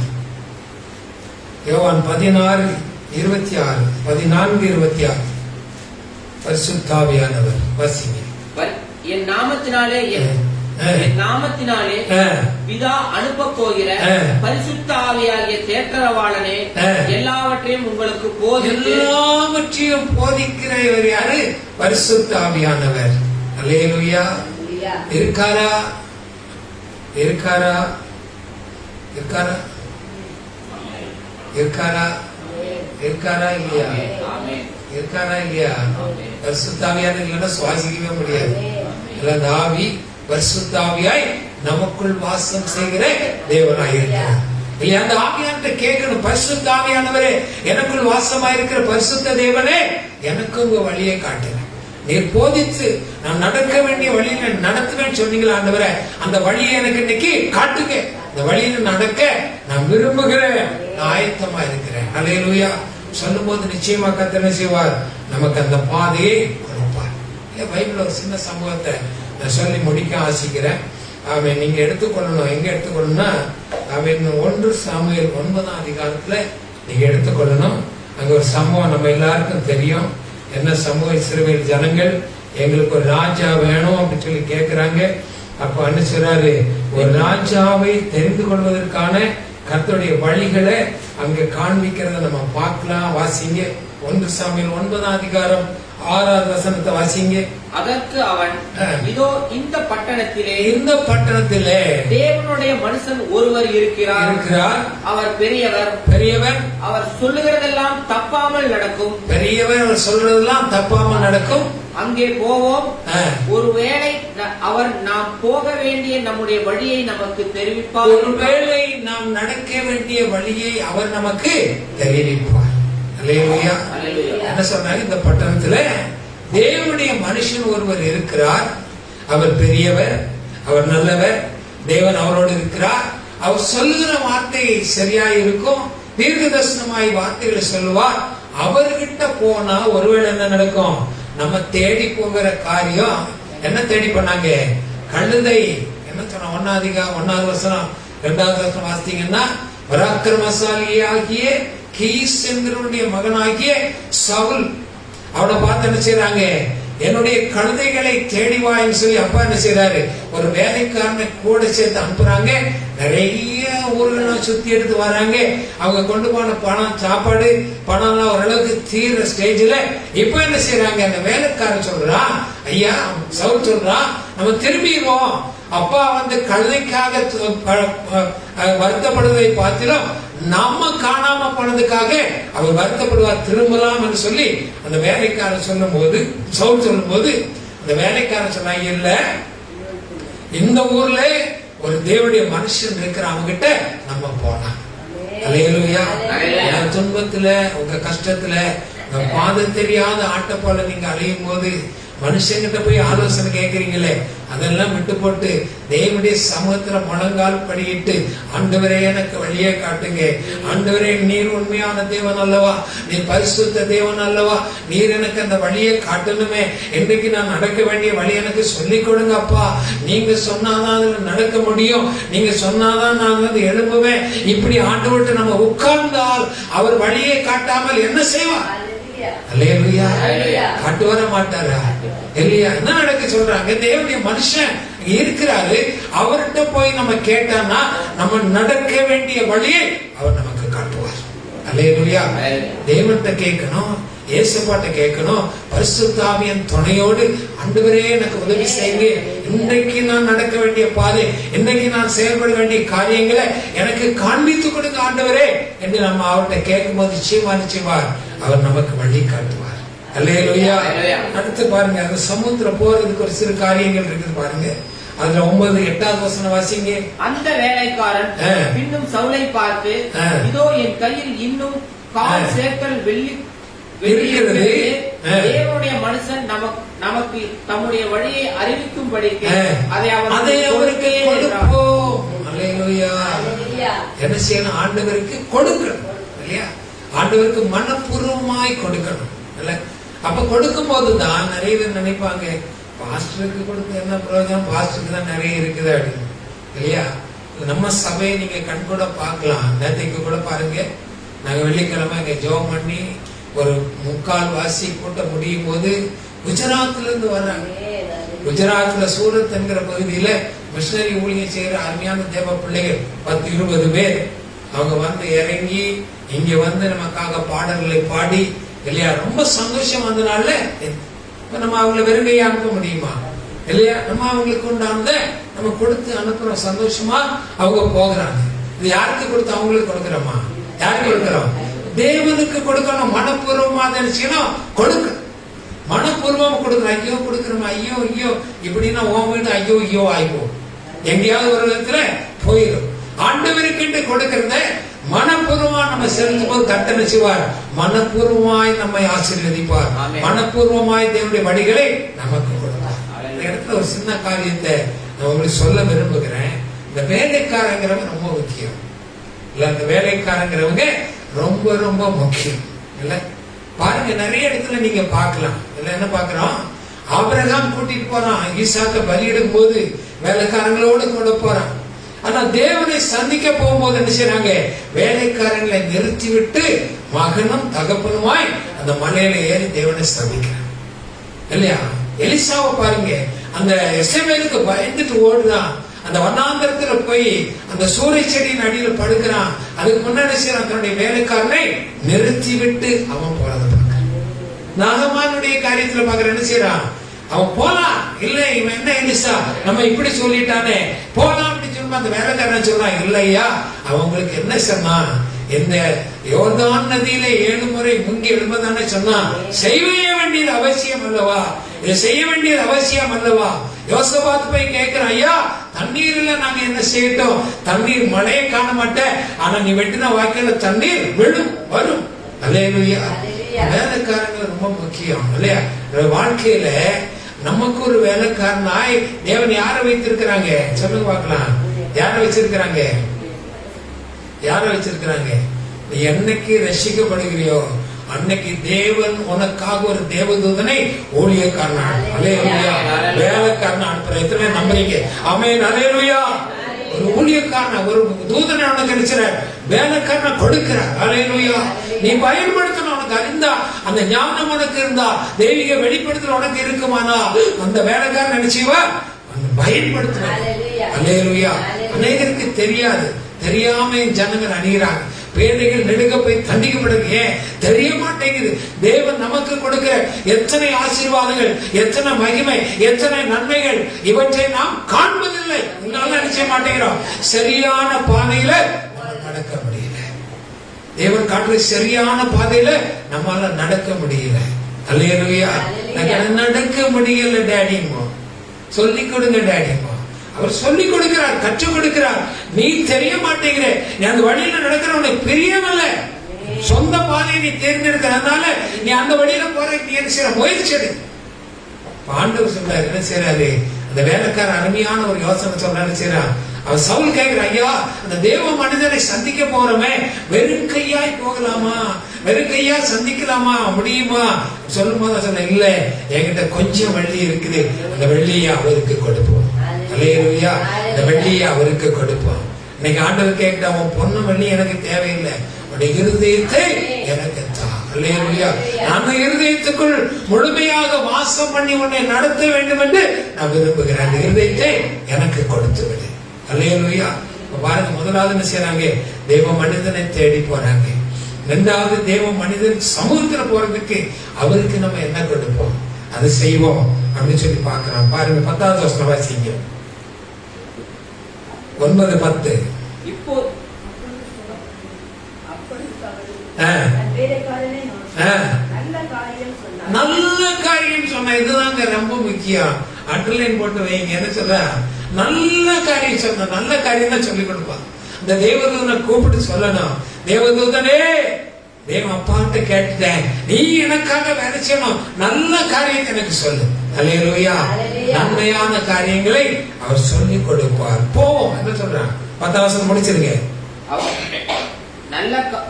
யோவான் 16:26, 14:26. பரிசுத்த ஆவியானவர் வாசிங்க. என் நாமத்தினாலே பிதா அனுப்ப போகிற பரிசுத்த ஆவியாகிய தேற்றரவாளனே எல்லாவற்றையும் உங்களுக்கு போதிக்கிற இவர் யாரு? பரிசுத்த ஆவியானவர். அல்லேலூயா. இருக்காரா? இருக்காரா? இருக்காரா? இருக்காரா? இருக்காரா இல்லையா? இருக்காரா இல்லையா? பரிசுத்த ஆவியானவர் இல்லைன்னா சுவாசிக்கவே முடியாது. அந்த ஆவி பரிசுத்த ஆவியாய் நமக்குள் வாசம் செய்கிற தேவனாய் இருக்கிறார். இல்லையா? அந்த ஆவியானவர்கிட்ட கேட்கணும். பரிசுத்த ஆவியானவரே, எனக்குள் வாசமாயிருக்கிற பரிசுத்த தேவனே, எனக்கு உங்க வழியை காட்டுங்க. நீர் போதித்து நான் நடக்க வேண்டிய வழியில நடத்துவேன்னு சொன்னீங்களா ஆண்டவரே, அந்த வழியை எனக்கு இன்னைக்கு காட்டுங்க. இந்த வழியில நடக்க நான் விரும்புகிறேன், நான் ஆயத்தமா இருக்கிறேன். அல்லேலூயா. சொல்லும் போது நிச்சயமா கர்த்தர் செய்வார், நமக்கு அந்த பாதையை கொடுப்பார். பைபிள் ஒரு சின்ன சம்பவத்தை நான் சொல்லி முடிக்க ஆசிக்கிறேன். அவன் நீங்க எடுத்துக்கொள்ளணும். எங்க எடுத்துக்கொள்ளணும்னா, அவன் 1 சாமுவேல் 9ஆம் அதிகாரத்துல நீங்க எடுத்துக்கொள்ளணும். அங்க ஒரு சம்பவம் நம்ம எல்லாருக்கும் தெரியும். என்ன சமூக இஸ்ரவேல் ஜனங்கள் எங்களுக்கு ஒரு ராஜா வேணும் அப்படின்னு சொல்லி கேட்கிறாங்க. அப்ப என்ன சொல்றாரு? ஒரு ராஜாவை தெரிந்து கொள்வதற்கான கர்த்தருடைய வழிகளை அங்க காண்பிக்கிறத நம்ம பார்க்கலாம். வாசிங்க. 1 சாமுவேல் 9ஆம் அதிகாரம் 6வது வசனத்தை வாசிங்க. அதற்கு அவன், இதோ இந்த பட்டணத்திலே தேவனுடைய மனுஷன் ஒருவர் இருக்கிறார். அவர் பெரியவர். அவர் சொல்லுகிறதெல்லாம் தப்பாமல் நடக்கும். பெரியவர் சொல்றதெல்லாம் தப்பாமல் நடக்கும். அங்கே போவோம். ஒருவேளை அவர் நாம் போக வேண்டிய நம்முடைய வழியை நமக்கு தெரிவிப்பார். ஒருவேளை நாம் நடக்க வேண்டிய வழியை அவர் நமக்கு தெரிவிப்பார். அல்லேலூயா. என்ன சொன்னாங்க? இந்த பட்டணத்துல தேவனுடைய மனுஷன் ஒருவர் இருக்கிறார். அவர் பெரியவர், அவர் நல்லவர், தேவன் அவரோடு இருக்கிறார். அவர் சொல்லுகிற வார்த்தை சரியா இருக்கும், தீர்க்க தரிசனமாய் வார்த்தைகளை சொல்லுவார். அவர்கிட்ட போனா ஒருவேளை என்ன நடக்கும்? நம்ம தேடி போகிற காரியம் என்ன தேடி பண்ணாங்க? கழுதை. என்ன சொன்ன? 1வது வசனம் 2வது வசனம் வாசித்தீங்கன்னா, பராக்கிரமசாலியாகிய கீஸ் என்கிறவனுடைய மகனாகிய சவுல் அவனை பார்த்து என்ன செய்யறாங்க? என்னுடைய கழுதைகளை தேடிவான்னு சொல்லி அப்பா என்ன செய்யறாரு? ஒரு வேலைக்காரனை கூட சேர்த்து அனுப்புறாங்க. நிறைய ஊர்களெல்லாம் சுத்தி எடுத்து வராங்க. அவங்க கொண்டு போன பணம், சாப்பாடு, பணம் எல்லாம் ஓரளவுக்கு தீர ஸ்டேஜ்ல இப்ப என்ன செய்யறாங்க? அந்த வேலைக்காரன் சொல்றான், ஐயா சவுல் சொல்றான், நம்ம திரும்பிடுவோம். அப்பா வந்து கழுதைக்காக வருத்தப்படுவதை பார்த்திலும் நம்ம காணாம போனதுக்காக அவர் வருத்தப்படுவார், திரும்பலாம் என்று சொல்லி அந்த வேலைக்காரர் சொல்லும் போது, சவுல் சொல்லும் போது இந்த வேலைக்காரன் சொன்னாங்க, இல்ல இந்த ஊர்ல ஒரு தேவனுடைய மனுஷன் இருக்கிற அவங்க கிட்ட நம்ம போலாம். அல்லேலூயா. துன்பத்துல உங்க கஷ்டத்துல உங்க பாத தெரியாத ஆட்ட போல நீங்க அலையும் போது மனுஷங்கிட்ட போய் ஆலோசனை கேட்கறீங்களே, அதெல்லாம் விட்டு போட்டு தேவனுடைய சமூகத்துல முழங்கால் படியிட்டு, ஆண்டவரே எனக்கு வழியை காட்டுங்க, ஆண்டவரே நீர் உண்மையான தேவன் அல்லவா, நீ பரிசுத்த தேவன் அல்லவா, நீர் எனக்கு அந்த வழியை காட்டணுமே, இன்றைக்கு நான் நடக்க வேண்டிய வழி எனக்கு சொல்லிக் கொடுங்க அப்பா, நீங்க சொன்னாதான் அதுல நடக்க முடியும், நீங்க சொன்னாதான் நான் வந்து எழுப்புவேன். இப்படி ஆண்டவர்கிட்ட நம்ம உட்கார்ந்தால் அவர் வழியை காட்டாமல் என்ன செய்வார்? அல்லேலூயா. காட்டு வர மாட்டாரா? இல்லையா? என்ன நடக்க சொல்றாங்க? தேவனுடைய மனுஷன் இருக்கிறாரு, அவர்கிட்ட போய் நம்ம கேட்டான்னா நம்ம நடக்க வேண்டிய வழியை அவர் நமக்கு காட்டுவார். அல்லேலூயா. தேவன்கிட்ட கேட்கணும், இயேசுபாட்ட கேட்கணும், பரிசுத்த ஆவியின் துணையோடு ஆண்டவரே எனக்கு உதவி செய்யுங்க, இன்றைக்கு நான் நடக்க வேண்டிய பாதை, இன்றைக்கு நான் செயல்பட வேண்டிய காரியங்களை எனக்கு காண்பித்து கொடுங்க ஆண்டவரே என்று நம்ம அவர்கிட்ட கேட்கும் போது நிச்சயமா அவர் நமக்கு வழி காட்டுவார். அல்லேலூயா. அடுத்து பாருங்க, அந்த சமுத்திரம் போறதுக்கு ஒரு சிறு காரியங்கள் இருக்குது பாருங்க. அதுல 9 8வது வசனம் வாசிங்க. அந்த வேலைக்காரன் இன்னும் சவுலை பார்த்து, இதோ என் கையில் இன்னும் கால் சேக்கல் வெள்ளி இருக்கிறது, தேவனுடைய மனுஷன் நமக்கு தம்முடைய வழியை அறிவிக்கும்படிக்கு அதை அவருக்கு கொடுப்போம். அல்லேலூயா. என்ன செய்யணும்? ஆண்டவருக்கு கொடுக்கணும் இல்லையா? ஆண்டவருக்கு மனப்பூர்வமாய் கொடுக்கணும் இல்ல? அப்ப கொடுக்கும் போதுதான் நிறைய பேர் நினைப்பாங்க, பாஸ்டருக்கு கொடுக்க என்ன பிரயோஜனம், பாஸ்டருக்கு தான் நிறைய இருக்குது அப்படின்னு இல்லையா? நம்ம சபையை நீங்க கண் கூட பார்க்கலாம். நேற்றைக்கு கூட பாருங்க, நாங்க வெள்ளிக்கிழமை இங்க ஜெபம் பண்ணி ஒரு 3/4 கூட்டம் முடியும் போது குஜராத்ல இருந்து வர்றாங்க. குஜராத்ல சூரத் என்கிற பகுதியில மிஷனரி ஊழியம் செய்யற அருமையான தேவ பிள்ளைகள் 10-20 பேர் அவங்க வந்து இறங்கி இங்க வந்து நமக்காக பாடல்களை பாடி இல்லையா, ரொம்ப சந்தோஷம் வந்தனால நம்ம அவங்களை வெறுங்கையை அனுப்ப முடியுமா இல்லையா? நம்ம அவங்களுக்கு உண்டானத நம்ம கொடுத்து அனுப்புறோம், சந்தோஷமா அவங்க போகிறாங்க. இது யாருக்கு கொடுத்து? அவங்களுக்கு கொடுக்கிறோமா? யாருக்கு கொடுக்கிறோம்? தேவனுக்கு கொடுக்கணும். மனப்பூர்வமா நினைச்சீங்கன்னா கொடுக்க, மனப்பூர்வமா கொடுக்கணும். ஐயோ கொடுக்கிறோம், ஐயோ ஐயோ இப்படின்னா உன் வீடு ஐயோ ஐயோ ஆயிப்போம், எங்கேயாவது ஒரு விதத்துல போயிடும். ஆண்டவருக்கு கொடுக்கறத மனப்பூர்வமா நம்ம செலுத்தும் போது கர்த்தர் செய்வார், மனப்பூர்வமாய் நம்மை ஆசீர்வதிப்பார், மனப்பூர்வமாய் தேவனுடைய வழிகளை நமக்கு கொடுப்பார். இந்த இடத்துல ஒரு சின்ன காரியத்தை நான் உங்களுக்கு சொல்ல விரும்புகிறேன். இந்த வேலைக்காரங்கிறவங்க ரொம்ப முக்கியம் இல்ல? இந்த வேலைக்காரங்கிறவங்க ரொம்ப ரொம்ப முக்கியம் இல்ல? பாருங்க, நிறைய இடத்துல நீங்க பார்க்கலாம் இல்ல? என்ன பார்க்கிறோம்? ஆபிரகாம் கூட்டிட்டு போறான், ஈசாக்க பலியிடும் போது வேலைக்காரங்களோடு கொண்டு போறான். ஆனா தேவனை சந்திக்க போகும்போது என்ன செய்யறாங்க? வேலைக்காரங்களை நிறுத்தி விட்டு மகனும் தகப்பனுமாய் அந்த மலையில ஏறி தேவனை சந்திக்கிறான் இல்லையா? எலிசாவை பாருங்க, அந்த எசபேலுக்கு பயந்துட்டு ஓடுதான், அந்த வண்ணாந்தரத்துல போய் அந்த சூரிய செடியின் அடியில படுக்கிறான். அதுக்கு முன்னாடி செய்யறான், தன்னுடைய வேலைக்காரனை நிறுத்தி விட்டு அவன் போறதை பார்க்கிறான். நாகமானுடைய காரியத்துல பாக்குற என்ன செய்யறான்? அவன் போலாம், இல்ல இவன் என்ன எலிசா நம்ம இப்படி சொல்லிட்டானே போலாம் அப்படின்னு சொல்லுமா, அந்த வேலைக்காரன் சொல்றான், இல்லையா அவங்களுக்கு என்ன சொன்னா, இந்த யோர்தான் நதியில 7 முறை முங்கி எழுப்பதானே சொன்னான். செய்ய வேண்டியது அவசியம் அல்லவா? இதை செய்ய வேண்டியது அவசியம் அல்லவா? யோசபாத் போய் கேட்கிறான், ஐயா தண்ணீர் இல்ல, நாங்க என்ன செய்யட்டும்? தண்ணீர் மழையை காண மாட்டேன், ஆனா நீ வெட்டின வாக்கில தண்ணீர் விழும் வரும். அல்லேலூயா. வேலைக்காரங்க ரொம்ப முக்கியம் இல்லையா? வாழ்க்கையில நமக்கு ஒரு வேலைக்காரனாய் தேவன் யாரை வைத்திருக்கிறாங்க? சொல்லுங்க பார்க்கலாம். யாரை வச்சிருக்கிறாங்க? யாரை வச்சிருக்கிறாங்க? என்னைக்கு ரசிக்கப்படுகிறியோ அன்னைக்கு தேவன் உனக்காக ஒரு தேவதூதனை ஊழியக்காரனா வேலைக்காரனா அனுப்புற. எத்தனை நம்புறீங்க? ஆமென். அல்லேலூயா. ஒரு ஊழியக்காரன, ஒரு தூதனை உனக்கு கிடைச்சிற வேலைக்காரனை கொடுக்கிறார். அல்லேலூயா. நீ பயன்படுத்தணும். உனக்கு அறிந்தா, அந்த ஞானம் உனக்கு இருந்தா, தெய்வீக வெளிப்படுத்தல் உனக்கு இருக்குமானா அந்த வேலைக்காரன் நினைச்சுவா பயன்படுத்துவார். அல்லேலூயா. அநேகருக்கு தெரியாது, தெரியாம ஜனங்கள் அணிகிறாங்க. பேதைகள் நெடுக்க போய் தண்டிக்கப்படுது. ஏன் தெரிய மாட்டேங்குது? தேவன் நமக்கு கொடுக்கிற எத்தனை ஆசீர்வாதங்கள், எத்தனை மகிமை, எத்தனை நன்மைகள், இவற்றை நாம் காண்பதில்லை. நினைச்ச மாட்டேங்கிறோம். சரியான பாதையில நடக்க முடியல. தேவன் காட்டுற சரியான பாதையில நம்மால நடக்க முடியல. அல்லேலூயா. நடக்க முடியல டேடிங்கோ, சொல்லிக் கொடுங்க டேடிங்கோ. அவர் சொல்லிக் கொடுக்கிறார், கற்றுக் கொடுக்கிறார். நீ தெரிய மாட்டேங்கிற, நீ அந்த வழியில நடக்கிற உனக்கு பிரியமல்ல. சொந்த பாதையை நீ தேர்ந்தெடுக்கிறதுனால நீ அந்த வழியில போற நீ என்ன செய்யற முயற்சி எடு. ஆண்டவர் சொல்றாரு, என்ன செய்யறாரு, அந்த வேலைக்கார அருமையான ஒரு யோசனை சொல்றாரு. செய்யறான். அவன் சவுல் கேட்கிற, ஐயா அந்த தேவ மனிதரை சந்திக்க போறோமே, வெறும் கையாய் போகலாமா, வெறும் கையா சந்திக்கலாமா, முடியுமா சொல்லும் போது சொன்ன, இல்ல என்கிட்ட கொஞ்சம் வெள்ளி இருக்குது, அந்த வெள்ளியை அவருக்கு கொடுப்போம். அல்லேலூயா. அந்த வெள்ளியை அவருக்கு கொடுப்போம். இன்னைக்கு ஆண்டவர் கேட்கிற, உன் பொண்ணு வெள்ளி எனக்கு தேவையில்லை, உன்னுடைய இருதயத்தை எனக்கு தா. அல்லேலூயா. அந்த இருதயத்துக்குள் முழுமையாக வாசம் பண்ணி உன்னை நடத்த வேண்டும் என்று நான் விரும்புகிறேன். அந்த இருதயத்தை எனக்கு கொடுத்து விடு. அல்லேலூயா. பாருங்க, முதலாவது என்ன செய்யறாங்க, தேவ மனிதனை தேடி போறாங்க. இரண்டாவது தேவ மனிதன் சமூகத்துல போறதுக்கு அவருக்கு நம்ம என்ன கொடுப்போம், அது செய்வோம் அப்படின்னு சொல்லி பாக்குறோம். பாருங்க, 10வது வசனம் வாசிங்க. 9:10. இப்போ நல்ல காரியம் சொன்ன, இதுதாங்க ரொம்ப முக்கியம். அண்டர்லைன் போட்டு வைங்க. என்ன சொல்ற, நல்ல காரியம் சொன்ன, நல்ல காரியம் தான் சொல்லி கொடுப்பான். இந்த தேவதூதனை கூப்பிட்டு சொல்லணும், தேவதூதனே, தேவ அப்பாட்ட கேட்டுட்டேன், நீ எனக்காக வேலை செய்யணும், நல்ல காரியத்தை எனக்கு சொல்லு. அல்லேலூயா. நன்மையான காரியங்களை அவர் சொல்லி கொடுப்பார். போவோம். என்ன சொல்றான், 10வது வசனம் முடிச்சிருங்க.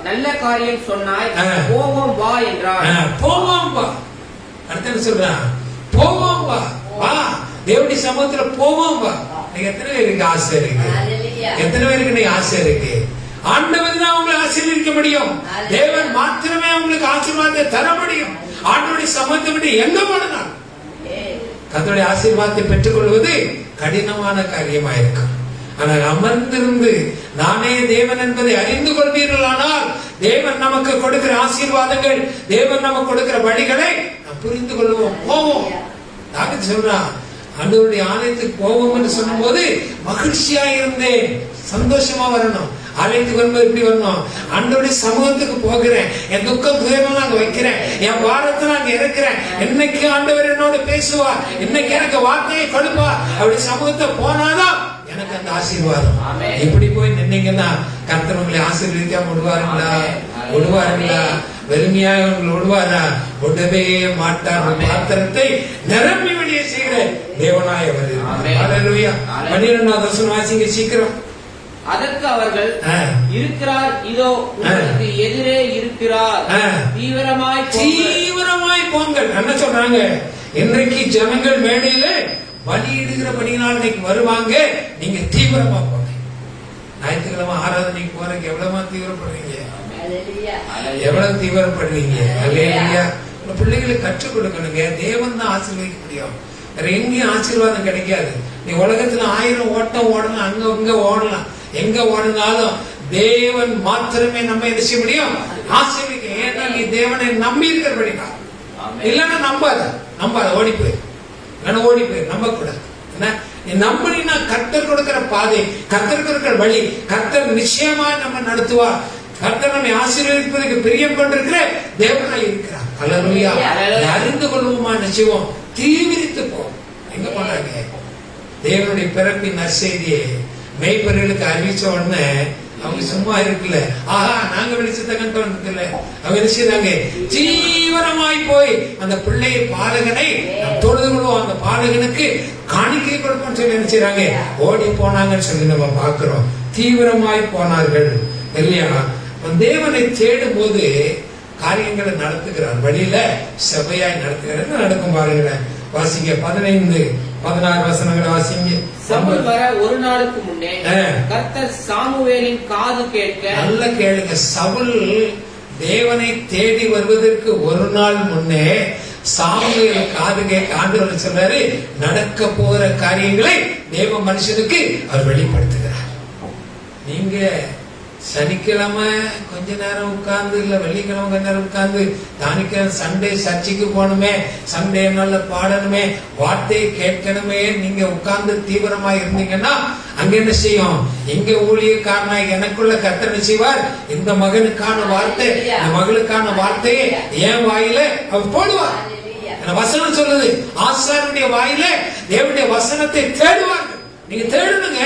நல்ல காரியம் சொன்னாய், போவோம் வா என்றார். போவோம் வா. அடுத்து என்ன சொல்றான், போவோம் வா, வா தேவனுடைய சமூகத்துல போவோம் வா. நீங்க எத்தனை பேருக்கு ஆசை இருக்கு, எத்தனை பேருக்கு நீங்க ஆசை இருக்கு? ஆண்டவர் தான் உங்களை ஆசீர்வதிக்க முடியும். தேவன் மாத்திரமே உங்களுக்கு ஆசீர்வாதத்தை தர முடியும். ஆண்டவருடைய சமூகத்தை விட்டு எங்க போனாலும் கர்த்தருடைய ஆசீர்வாதத்தை பெற்றுக் கொள்வது கடினமான காரியமா இருக்கும். ஆனால் அமர்ந்திருந்து நானே தேவன் என்பதை அறிந்து கொள்வீர்கள், ஆனால் தேவன் நமக்கு கொடுக்கிற ஆசீர்வாதங்கள், தேவன் நமக்கு கொடுக்கிற வழிகளை நாம் புரிந்து கொள்வோம். போவோம். தாவீது சொல்றான், ஆண்டவருடைய ஆலயத்துக்கு போவோம் என்று சொல்லும் போது மகிழ்ச்சியா இருந்தேன். சந்தோஷமா வரணும். ஆலயத்துக்கு வரும்போது எப்படி வரணும், ஆண்டவருடைய சமூகத்துக்கு போகிறேன், என் துக்கம் துயரம் அங்க வைக்கிறேன், என் பாரத்தை அங்க இருக்கிறேன், இன்னைக்கு ஆண்டவர் என்னோட பேசுவா, இன்னைக்கு எனக்கு வார்த்தையை கொடுப்பா, அப்படி சமூகத்தை போனாதான் எனக்கு அந்த ஆசீர்வாதம். இப்படி போய் நின்னீங்கன்னா கர்த்தர் உங்களை ஆசீர்வதிக்காம விடுவாருங்களா? விடுவாருங்களா? வெறுமையாக உங்களை விடுவாரா? விடவே மாட்டார். பாத்திரத்தை நிரம்பி வெளியே செய்கிற தேவனாய் வருகிறார். 12வது வசனம் வாசிங்க சீக்கிரம். அதற்கு அவர்கள், இருக்கிறார், இதோ உங்களுக்கு எதிரே இருக்கிறார், தீவிரமாய் போங்கள். என்ன சொல்றாங்க, இன்றைக்கு ஜனங்கள் மேடையில பலியிடுகிற பணியினால் இன்னைக்கு வருவாங்க, நீங்க தீவிரமா போங்க. ஞாயிற்றுக்கிழமை ஆராதனைக்கு போறதுக்கு எவ்வளவு தீவிரப்படுறீங்க, எவ்வளவு தீவிரப்படுறீங்க? அல்லேலூயா. பிள்ளைகளுக்கு கற்றுக் கொடுக்கணுங்க. தேவன் தான் ஆசீர்வதிக்க முடியும், வேற எங்கேயும் ஆசீர்வாதம் கிடைக்காது. நீ உலகத்துல 1000 ஓட்டம் ஓடலாம், அங்க இங்க ஓடலாம், எங்க ஓடினாலும் தேவன் மாத்திரமே நம்ம என்ன செய்ய முடியும், ஆசீர்வதிக்க. ஏன்னா நீ தேவனை நம்பி இருக்கிறபடினா. இல்லன்னா நம்பாத ஓடி போய், ஓடி போய் நம்ப கூடாது. நீ நம்பினா கர்த்தர் கொடுக்கிற பாதை, கர்த்தர் கொடுக்கிற வழி, கர்த்தர் நிச்சயமா நம்ம நடத்துவார். கர்த்தர் நம்மை ஆசீர்வதிப்பதற்கு பிரியம் கொண்டிருக்கிற தேவனாய் இருக்கிறார். அல்லேலூயா. அறிந்து கொள்வோமா நிச்சயம் தீவிரித்து போ. எங்க போனாங்க, தேவனுடைய பிறப்பின் நற்செய்தியை மெய்ப்பர்களுக்கு அறிவிச்ச உடனே அவங்க சும்மா இருக்குல்ல, ஆஹா நாங்க வெளிச்சத்தை கண்டோம் இருக்குல்ல, அவங்க என்ன செய்தாங்க, தீவிரமாய் போய் அந்த பிள்ளையை பாலகனை தொழுது கொள்வோம், அந்த பாலகனுக்கு காணிக்கை கொடுப்போம் சொல்லி என்ன செய்றாங்க, ஓடி போனாங்கன்னு சொல்லி நம்ம பார்க்கிறோம். தீவிரமாய் போனார்கள் இல்லையா? தேவனை தேடும் போது காரியங்களை நடத்துகிறார், வழியில செவ்வையாய் நடத்துகிறார். நடக்கும் பாருங்க, வாசிங்க 15-16 வசனங்களை வாசிங்க. சவுல் வர ஒரு நாளுக்கு முன்னே கர்த்தர் சாமுவேலின் காது கேட்க. நல்ல கேளுங்க. சவுல் தேவனை தேடி வருவதற்கு ஒரு நாள் முன்னே சாமுவேல் காது கேட்க ஆண்டவர் சொல்றாரு, நடக்க போகிற காரியங்களை தேவ மனுஷனுக்கு அவர் வெளிப்படுத்துகிறார். நீங்க சனிக்கிழமை கொஞ்ச நேரம் உட்கார்ந்து, இல்ல வெள்ளிக்கிழமை கொஞ்ச நேரம் உட்கார்ந்து தானிக்க, சண்டே சர்ச்சைக்கு போகணுமே, சண்டே நல்ல பாடணுமே, வார்த்தையை கேட்கணுமே, நீங்க உட்கார்ந்து தீவிரமா இருந்தீங்கன்னா அங்க என்ன செய்யும்? எங்க ஊழியக்காரனா எனக்குள்ள கர்த்தர் செய்வார், இந்த மகனுக்கான வார்த்தை, இந்த மகளுக்கான வார்த்தையை என் வாயில அவர் போடுவார். வசனம் சொல்லுது, ஆசாரியனுடைய வாயில தேவனுடைய வசனத்தை தேடுவாங்க. நீங்க தேடுனுங்க,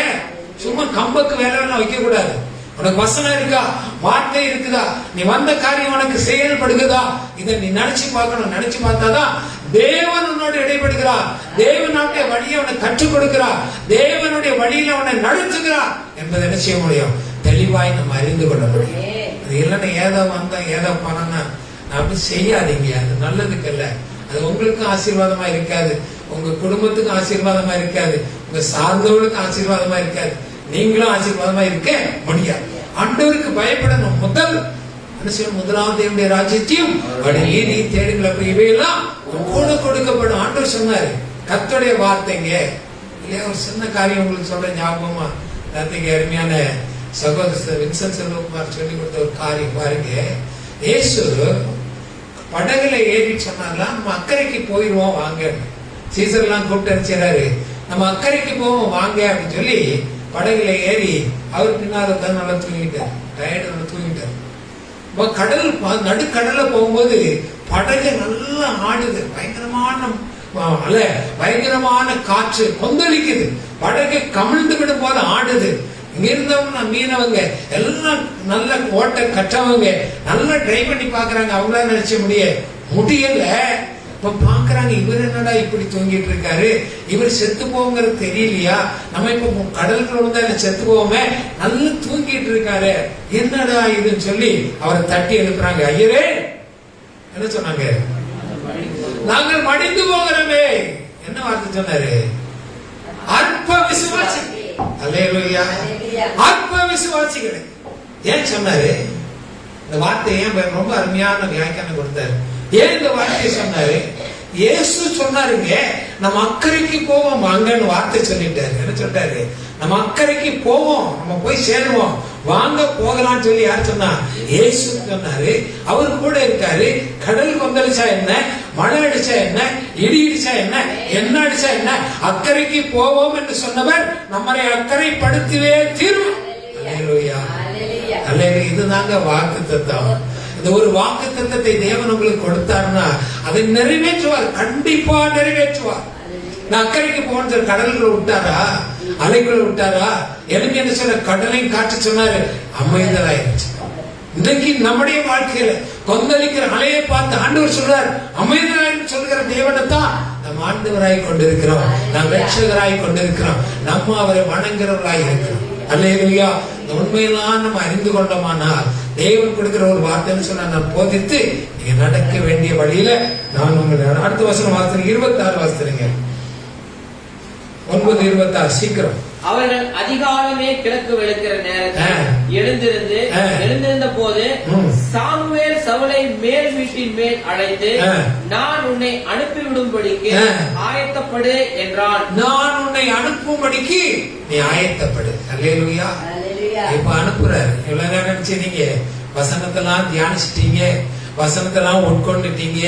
சும்மா கம்பக்கு வேலை வைக்க கூடாது. உனக்கு வசனம் இருக்கா, வார்த்தை இருக்குதா, நீ வந்த காரியம் உனக்கு செயல்படுகிறதா, இதை நீ நினைச்சு பார்க்கணும். நினைச்சு பார்த்தாதான் தேவன் உன்னோடு இடைபடுகிறார், தேவனுடைய வழியை உனக்கு கற்றுக் கொடுக்கிறார், தேவனுடைய வழியில உன்னை நடத்துகிறார் என்பதை என்ன செய்ய முடியும்? தெளிவாய் நம்ம அறிந்து கொள்ள முடியும். அது இல்லைன்னா ஏதோ வந்தா ஏதோ பண்ணனா அப்படி செய்யாதீங்க. அது நல்லதுக்கு இல்ல. அது உங்களுக்கும் ஆசீர்வாதமா இருக்காது, உங்க குடும்பத்துக்கும் ஆசீர்வாதமா இருக்காது, உங்க சார்ந்தவர்களுக்கும் ஆசீர்வாதமா இருக்காது, நீங்களும் ஆசீர்வாதமா இருக்க முடியாது. ஆண்டவருக்கு பயப்படணும். முதலாவது தேவனுடைய ராஜ்யத்தையும் நீதி தேடுங்கள், அப்படி இவையெல்லாம் கூட கொடுக்கப்படும். ஆண்டவர் சொன்னாரு, கர்த்தருடைய வார்த்தைங்க இல்லையா. ஒரு சின்ன காரியம் உங்களுக்கு சொல்ற ஞாபகமா, நேரத்துக்கு அருமையான சகோதரர் வின்சென்ட் செல்வகுமார் சொல்லி கொடுத்த ஒரு காரியம் பாருங்க. இயேசு படகுல ஏறி சொன்னார்லாம், நம்ம அக்கறைக்கு போயிடுவோம் வாங்க. சீசர்லாம் கூப்பிட்டு அனுப்பிச்சாரு, நம்ம அக்கறைக்கு போவோம் வாங்க அப்படின்னு சொல்லி படகுல ஏறி அவர் பின்னால தான் நல்லா தூங்கிட்டார், டயர்டு நல்லா தூங்கிட்டார். கடல் நடுக்கடல்ல போகும்போது படகு நல்லா ஆடுது, பயங்கரமான காற்று கொந்தளிக்குது, படகு கமிழ்ந்து விடும் போது ஆடுது. இங்க இருந்தவங்க மீனவங்க எல்லாம் நல்ல ஓட்ட கற்றவங்க நல்லா ட்ரை பண்ணி பாக்குறாங்க. அவங்களால நினைச்ச முடியல. இப்ப பாக்குறாங்க, இவர் என்னடா இப்படி தூங்கிட்டு இருக்காரு, இவர் செத்து போங்கிறது தெரியலையா, நம்ம இப்ப கடலுக்குள்ள வந்தா செத்து போவோமே, நல்லா தூங்கிட்டு இருக்காரு, என்னடா இதுன்னு சொல்லி அவரை தட்டி எழுப்புறாங்க. ஐயரே என்ன சொன்னாங்க? நாங்கள் மடிந்து போகிறோமே. என்ன வார்த்தை சொன்னாரு? அற்ப விசுவாசி. அல்லேலூயா. அற்ப விசுவாசிகளே. ஏன் சொன்னாரு இந்த வார்த்தையை? ரொம்ப அருமையான வியாக்கியானம் கொடுத்தாரு. ஏன் இந்த வார்த்தையை சொன்னாரு? இயேசு சொன்னாருங்க, நம்ம அக்கறைக்கு போவோம் வாங்கன்னு வார்த்தை சொல்லிட்டாரு. என்ன சொல்லிட்டாரு? நம்ம அக்கறைக்கு போவோம், நம்ம போய் சேருவோம், வாங்க போகலாம்னு சொல்லி யார் சொன்னா? இயேசு சொன்னாரு. அவரு கூட இருக்காரு. கடல் கொந்தளிச்சா என்ன, மழை அடிச்சா என்ன, இடி இடிச்சா என்ன, என்ன அடிச்சா என்ன, அக்கறைக்கு போவோம் என்று சொன்னவர் நம்மளை அக்கறைப்படுத்தவே தீர்வு. அல்லேலூயா. அல்லேலூயா. இதுதாங்க வாக்கு தத்தம். இந்த ஒரு வாக்கு தத்தத்தை தேவன் உங்களுக்கு கொடுத்தாருன்னா அதை நிறைவேற்றுவார், கண்டிப்பா நிறைவேற்றுவார். நான் அக்கறைக்கு போன கடல்களை விட்டாரா, அலைக்குள்ள விட்டாரா? எனக்கு என்ன சொல்ற? கடலையும் காற்று சொன்னாரு, அமைதலாயிருச்சு. இன்றைக்கு நம்முடைய வாழ்க்கையில கொந்தளிக்கிற அலையை பார்த்து ஆண்டவர் சொல்றார், அமைதலாய் சொல்கிற தேவனை தான் நாம் ஆண்டவராய் கொண்டிருக்கிறோம், நாம் ரட்சகராய் கொண்டிருக்கிறோம், நம்ம அவரை வணங்குறவர்களாய் இருக்கிறோம். அல்லேலூயா. இந்த உண்மையெல்லாம் நம்ம அறிந்து கொண்டோமானால் தேவன் கொடுக்கிற ஒரு வார்த்தைன்னு சொன்னா நான் போதித்து நீங்க நடக்க வேண்டிய வழியில நான் உங்களை அடுத்த வசனம் வாசிங்க, 26 வாசிங்க, 9:26 சீக்கிரம். அவர்கள் அதிகாலமே கிழக்கு வெளுக்கிற நேரத்தில் எழுந்திருந்த போது சாமுவேல் சவுலை மேல் வீட்டின் மேல் அழைத்து, நான் உன்னை அனுப்பிவிடும்படிக்கு ஆயத்தப்படு என்றான். நான் உன்னை அனுப்பும்படிக்கு நீ ஆயத்தப்படு. அல்லேலூயா. இப்ப அனுப்புறாரு. இவ்வளவு நேரம் நினைச்சீங்க, வசனத்தெல்லாம் தியானிச்சிட்டீங்க, வசனத்தெல்லாம் உட்கொண்டுட்டீங்க,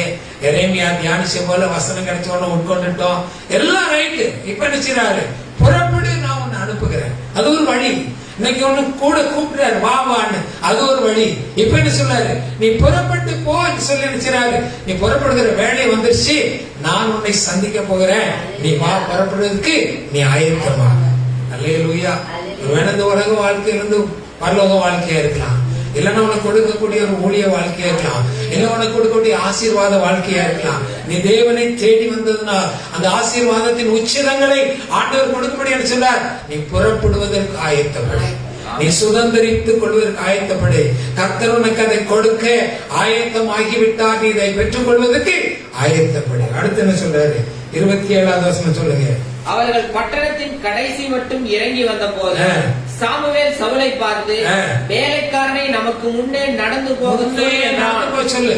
எரேமியா தியானிச்ச போல வசனம் கிடைச்சோன்னு உட்கொண்டுட்டோம், எல்லாம் ரைட்டு. இப்ப நினைச்சாரு, புறப்படு, நான் உன்னை அனுப்புகிறேன். அது ஒரு வழி. இன்னைக்கு ஒண்ணு கூட கூப்பிடுறாரு, வா வான்னு, அது ஒரு வழி. இப்ப என்ன சொல்றாரு? நீ புறப்பட்டு போ சொல்லி நினைச்சாரு. நீ புறப்படுகிற வேலை வந்துருச்சு, நான் உன்னை சந்திக்க போகிறேன், நீ வா, புறப்படுறதுக்கு நீ ஆயத்தமா. அல்லேலூயா. இந்த உலக வாழ்க்கையிலிருந்து பரலோக வாழ்க்கையா இருக்கலாம், இல்லைன்னா உனக்கு கொடுக்கக்கூடிய ஒரு ஊழிய வாழ்க்கையா இருக்கலாம், இல்ல உனக்கு கொடுக்கக்கூடிய ஆசீர்வாத வாழ்க்கையா இருக்கலாம். நீ தேவனை தேடி வந்ததுன்னா அந்த ஆசீர்வாதத்தின் உச்சிதங்களை ஆண்டவர் கொடுக்கும்படி சொன்னார். நீ புறப்படுவதற்கு ஆயத்தப்படு, நீ சுதந்திரித்துக் கொள்வதற்கு ஆயத்தப்படு. கர்த்தர் உனக்கு அதை கொடுக்க ஆயத்தம் ஆகிவிட்டார், நீ இதை பெற்றுக் கொள்வதற்கு ஆயத்தப்படு. அடுத்து என்ன சொல்றாரு? 27வது வசனம் சொல்லுங்க. அவர்கள் பட்டணத்தின் கடைசி மட்டும் இறங்கி வந்த போது சாமுவேல் சவுலை பார்த்து, வேலைக்காரனை நமக்கு முன்னே நடந்து போக சொல்லு.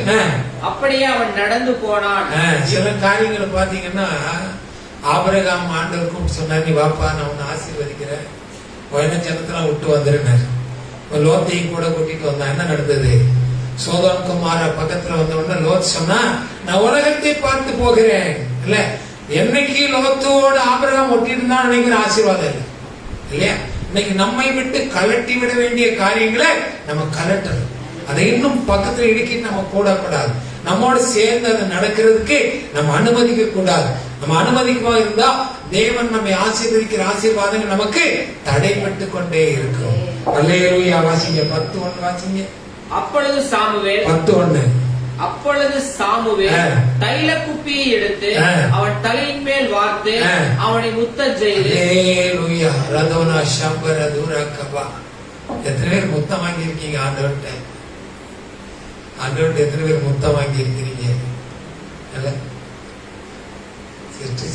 அப்படியே அவன் நடந்து போனான். சில காரியங்களை பாத்தீங்கன்னா ஆபிரகாம் ஆண்டவர் கூப்பிட்டு சொன்னார், நீ வாப்பா, நான் உன்னை ஆசீர்வதிக்கிறேன், ஜனத்தெல்லாம் விட்டு வந்துருனாரு. லோத்தையும் கூட கூட்டிட்டு வந்தான். என்ன நடந்தது? சோதோம் குமார பக்கத்துல வந்த உடனே லோத் சொன்னா, நான் உலகத்தை பார்த்து போகிறேன். இல்ல, என்னைக்கு லோத்தோடு ஆபிரகாம் ஒட்டிட்டு தான் நினைக்கிற ஆசீர்வாதம் இல்லை இல்லையா? இன்னைக்கு நம்மை விட்டு கலட்டி விட வேண்டிய காரியங்களை நம்ம கலட்டணும். அதை இன்னும் பக்கத்துல இடுக்கிட்டு நம்ம கூடக்கூடாது. நம்மோடு சேர்ந்து அது நடக்கிறதுக்கு நம்ம அனுமதிக்க கூடாது. நம்ம அனுமதிக்குமா இருந்தா தேவன் நம்மை ஆசீர்வதிக்கிற ஆசீர்வாதங்கள் நமக்கு தடைப்பட்டு கொண்டே இருக்கும். அல்லேலூயா. வாசிங்க 10:1 வாசிங்க. அப்பொழுது சாமுவேல் 10:1 அப்பொழுது சாமுவேல் தைல குப்பியை எடுத்து அவன் தலையின் மேல் வார்த்து அவனை முத்தம் செய்து. அல்லேலூயா. ரதோனா ஷம்பர தூரக்கபா. எத்தனை பேர் முத்தம் வாங்கி இருக்கீங்க ஆண்டவர்கிட்ட? ஆண்டவர்கிட்ட எத்தனை பேர் முத்தம் வாங்கி இருக்கிறீங்க?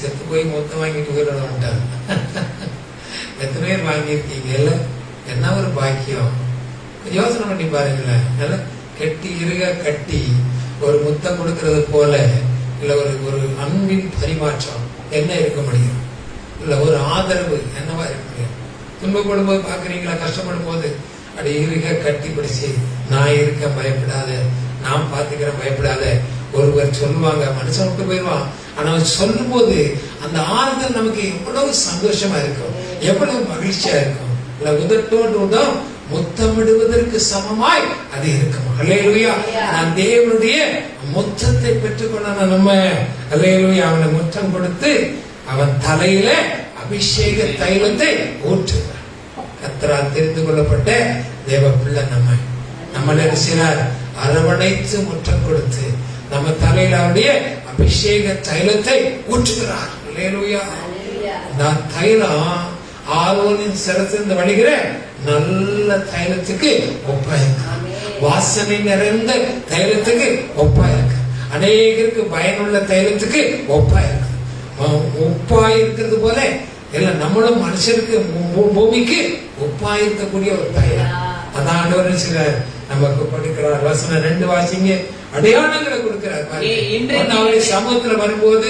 செத்து போய் முத்தம் வாங்கிட்டு போயிடணும். எத்தனை பேர் வாங்கி இருக்கீங்க? இல்ல, என்ன ஒரு பாக்கியம். யோசனை பண்ணி பாருங்களேன். கெட்டி இருக கட்டி ஒரு முத்தம் கொடுக்கறது போல இல்ல ஒரு அன்பின் பரிமாற்றம் என்ன இருக்க முடியும்? இல்ல ஒரு ஆதரவு என்னவா இருக்க முடியும்? துன்பப்படும் போது பாக்குறீங்களா? கஷ்டப்படும் போது அப்படி இருக கட்டி பிடிச்சு, நான் இருக்க பயப்படாத, நான் பாத்துக்கிறேன் பயப்படாத. ஒருவர் சொல்லுவாங்க, மனுஷன் விட்டு போயிடுவான். ஆனா சொல்லும் போது அந்த ஆறுதல் நமக்கு எவ்வளவு சந்தோஷமா இருக்கும், எவ்வளவு மகிழ்ச்சியா இருக்கும். இல்ல உதட்டோடு உதம் முத்தமிடுவதற்கு சமமாய் அது இருக்கும். அல்லேலூயா. நான் தேவனுடைய முத்தத்தை பெற்றுக்கொள்ள நம்ம அல்லேலூயா. அவனை முத்தம் கொடுத்து அவன் தலையில அபிஷேக தைலத்தை ஊற்றுகிறார். கர்த்தரால் தெரிந்து கொள்ளப்பட்ட தேவ பிள்ளை நம்மள சிலர் அரவணைத்து முத்தம் கொடுத்து நம்ம தலையில அவருடைய அபிஷேக தைலத்தை ஊற்றுகிறார். அல்லேலூயா. நான் தைலம் ஆரோனின் சிரத்திலிருந்து வழிகிற நல்ல தைலத்துக்கு ஒப்பா இருக்கு. வாசனை நிறைந்த தைலத்துக்கு ஒப்பா இருக்கு. அநேகருக்கு பயனுள்ள தைலத்துக்கு ஒப்பா இருக்கு. ஒப்பா இருக்கிறது போல இல்ல, நம்மளும் மனுஷருக்கு பூமிக்கு ஒப்பா இருக்கக்கூடிய ஒரு தைலம். அதான் ஆண்டவர் சிலர் நமக்கு கொடுக்கிறார். வசனம் 2 வாசிங்க. அடையாளங்களை கொடுக்கிறார். அவருடைய சமூகத்துல வரும்போது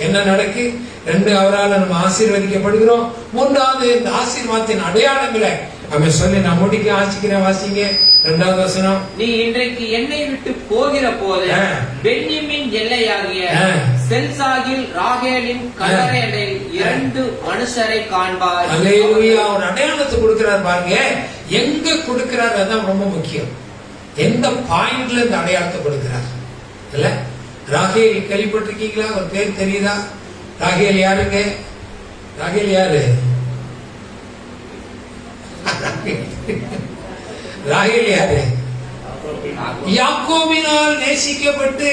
என்ன நடக்கு? 2, அவரால் நம்ம ஆசீர்வதிக்கப்படுகிறோம். 3வது, இந்த ஆசீர்வாதத்தின் அடையாளங்களை அவன் சொல்லி நான் முடிக்க ஆசிக்கிறேன். வாசிங்க 2வது வசனம். நீ இன்றைக்கு என்னை விட்டு போகிற போது பென்யமீன் எல்லையாகிய செல்சாகில் ராகேலின் கல்லறை அண்டையில் 2 மனுஷரை காண்பார். அல்லேலூயா. ஒரு அடையாளத்தை கொடுக்கிறார் பாருங்க. எங்க கொடுக்கிறார் அதான் ரொம்ப முக்கியம். எந்த பாயிண்ட்ல இந்த அடையாளத்தை கொடுக்கிறார்? இல்ல, ராகேல் கேள்விப்பட்டிருக்கீங்களா? ஒரு பேர் தெரியுதா? ராகேல் யாருங்க? ராகேல் யாரு? ராகேல் யாரு? யாக்கோபினால் நேசிக்கப்பட்டு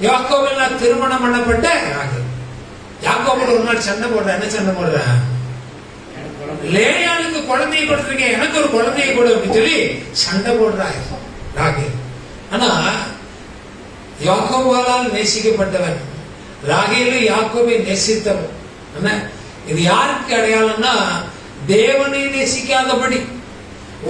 யாக்கோபினால் திருமணம் பண்ணப்பட்ட ராகேல். யாக்கோபோட ஒரு நாள் சண்டை போடுற. என்ன சண்டை போடுற? லேயாளுக்கு குழந்தையை கொடுத்துருக்கேன், எனக்கு ஒரு குழந்தையை கொடு அப்படின்னு சொல்லி சண்டை போடுறாங்க ராகேல். ஆனா யாக்கோபால் நேசிக்கப்பட்டவன் ராகேலு யாக்கோபை நேசித்தவன். இது யாருக்கு அடையாளம்னா, தேவனை நேசிக்காதபடி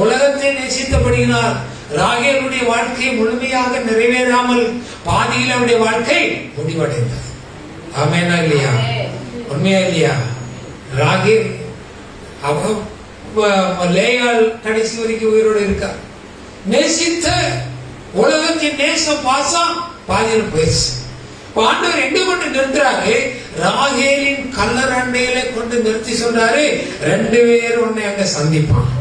உலகத்தை நேசித்தபடியினால் ராகேலுடைய வாழ்க்கை முழுமையாக நிறைவேறாமல் பாதியில் அவருடைய வாழ்க்கை முடிவடைந்தது. ஆமெனா இல்லையா? உண்மையா இல்லையா? ராகேல் அவ லேயாள் கடைசி வரைக்கும் உயிரோடு இருக்கா. நேசித்த உலகத்தின் நேசம் பாசம் பாதியில் போயிடுச்சு. ஆண்டவர் எங்க கொண்டு நிறுத்துறாரு? ராகேலின் கல்லறண்டையில கொண்டு நிறுத்தி சொல்றாரு, 2 பேர் உன்னை அங்க சந்திப்பான்.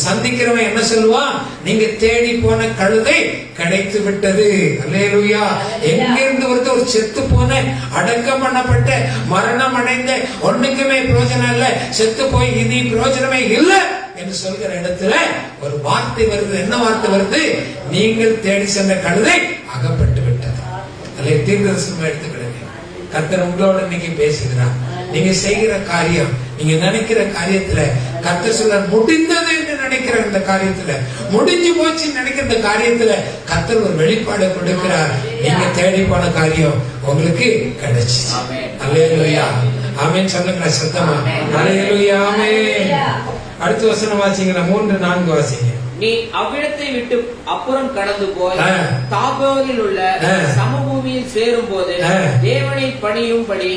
சந்திக்கிறவன் என்ன சொல்லுவான்? நீங்க தேடி போன கழுதை கிடைத்து விட்டது. அல்லேலூயா. எங்கிருந்து ஒரு செத்து போன அடக்கம் பண்ணப்பட்ட மரணம் அடைந்த ஒண்ணுக்குமே பிரயோஜனம் இல்ல, செத்து போய் இனி பிரயோஜனமே இல்ல என்று சொல்கிற இடத்துல ஒரு வார்த்தை வருது. என்ன வார்த்தை வருது? நீங்கள் தேடி சென்ற கழுதை அகப்பட்டு விட்டது. அல்ல, தீர்க்கதரிசனம் எடுத்துக்கிடுங்க. கர்த்தர் உங்களோட இன்னைக்கு பேசுகிறார். நீங்க செய்கிற காரியம், நீங்க நினைக்கிற காரியத்துல கர்த்தர் சொல்றார், முடிந்தது என்று நினைக்கிற இந்த காரியத்துல, முடிஞ்சு போச்சு நினைக்கிற இந்த காரியத்துல கர்த்தர் ஒரு வெளிப்பாடு கொடுக்கிறார். நீங்க தேடி போன காரியம் உங்களுக்கு கிடைச்சு. அல்லேலூயா. ஆமென் சொல்லுங்க சத்தமா. அல்லேலூயா. ஆமென். அடுத்த வசனம் வாசிங்க. 3, 4 வாசிங்க. நீ அவ்விடத்தை விட்டு அப்புறம் கடந்து போய் தாபோரில் உள்ள சமபூமியில் பெத்தேலில் சேரும் போது தேவனை பணியும்படி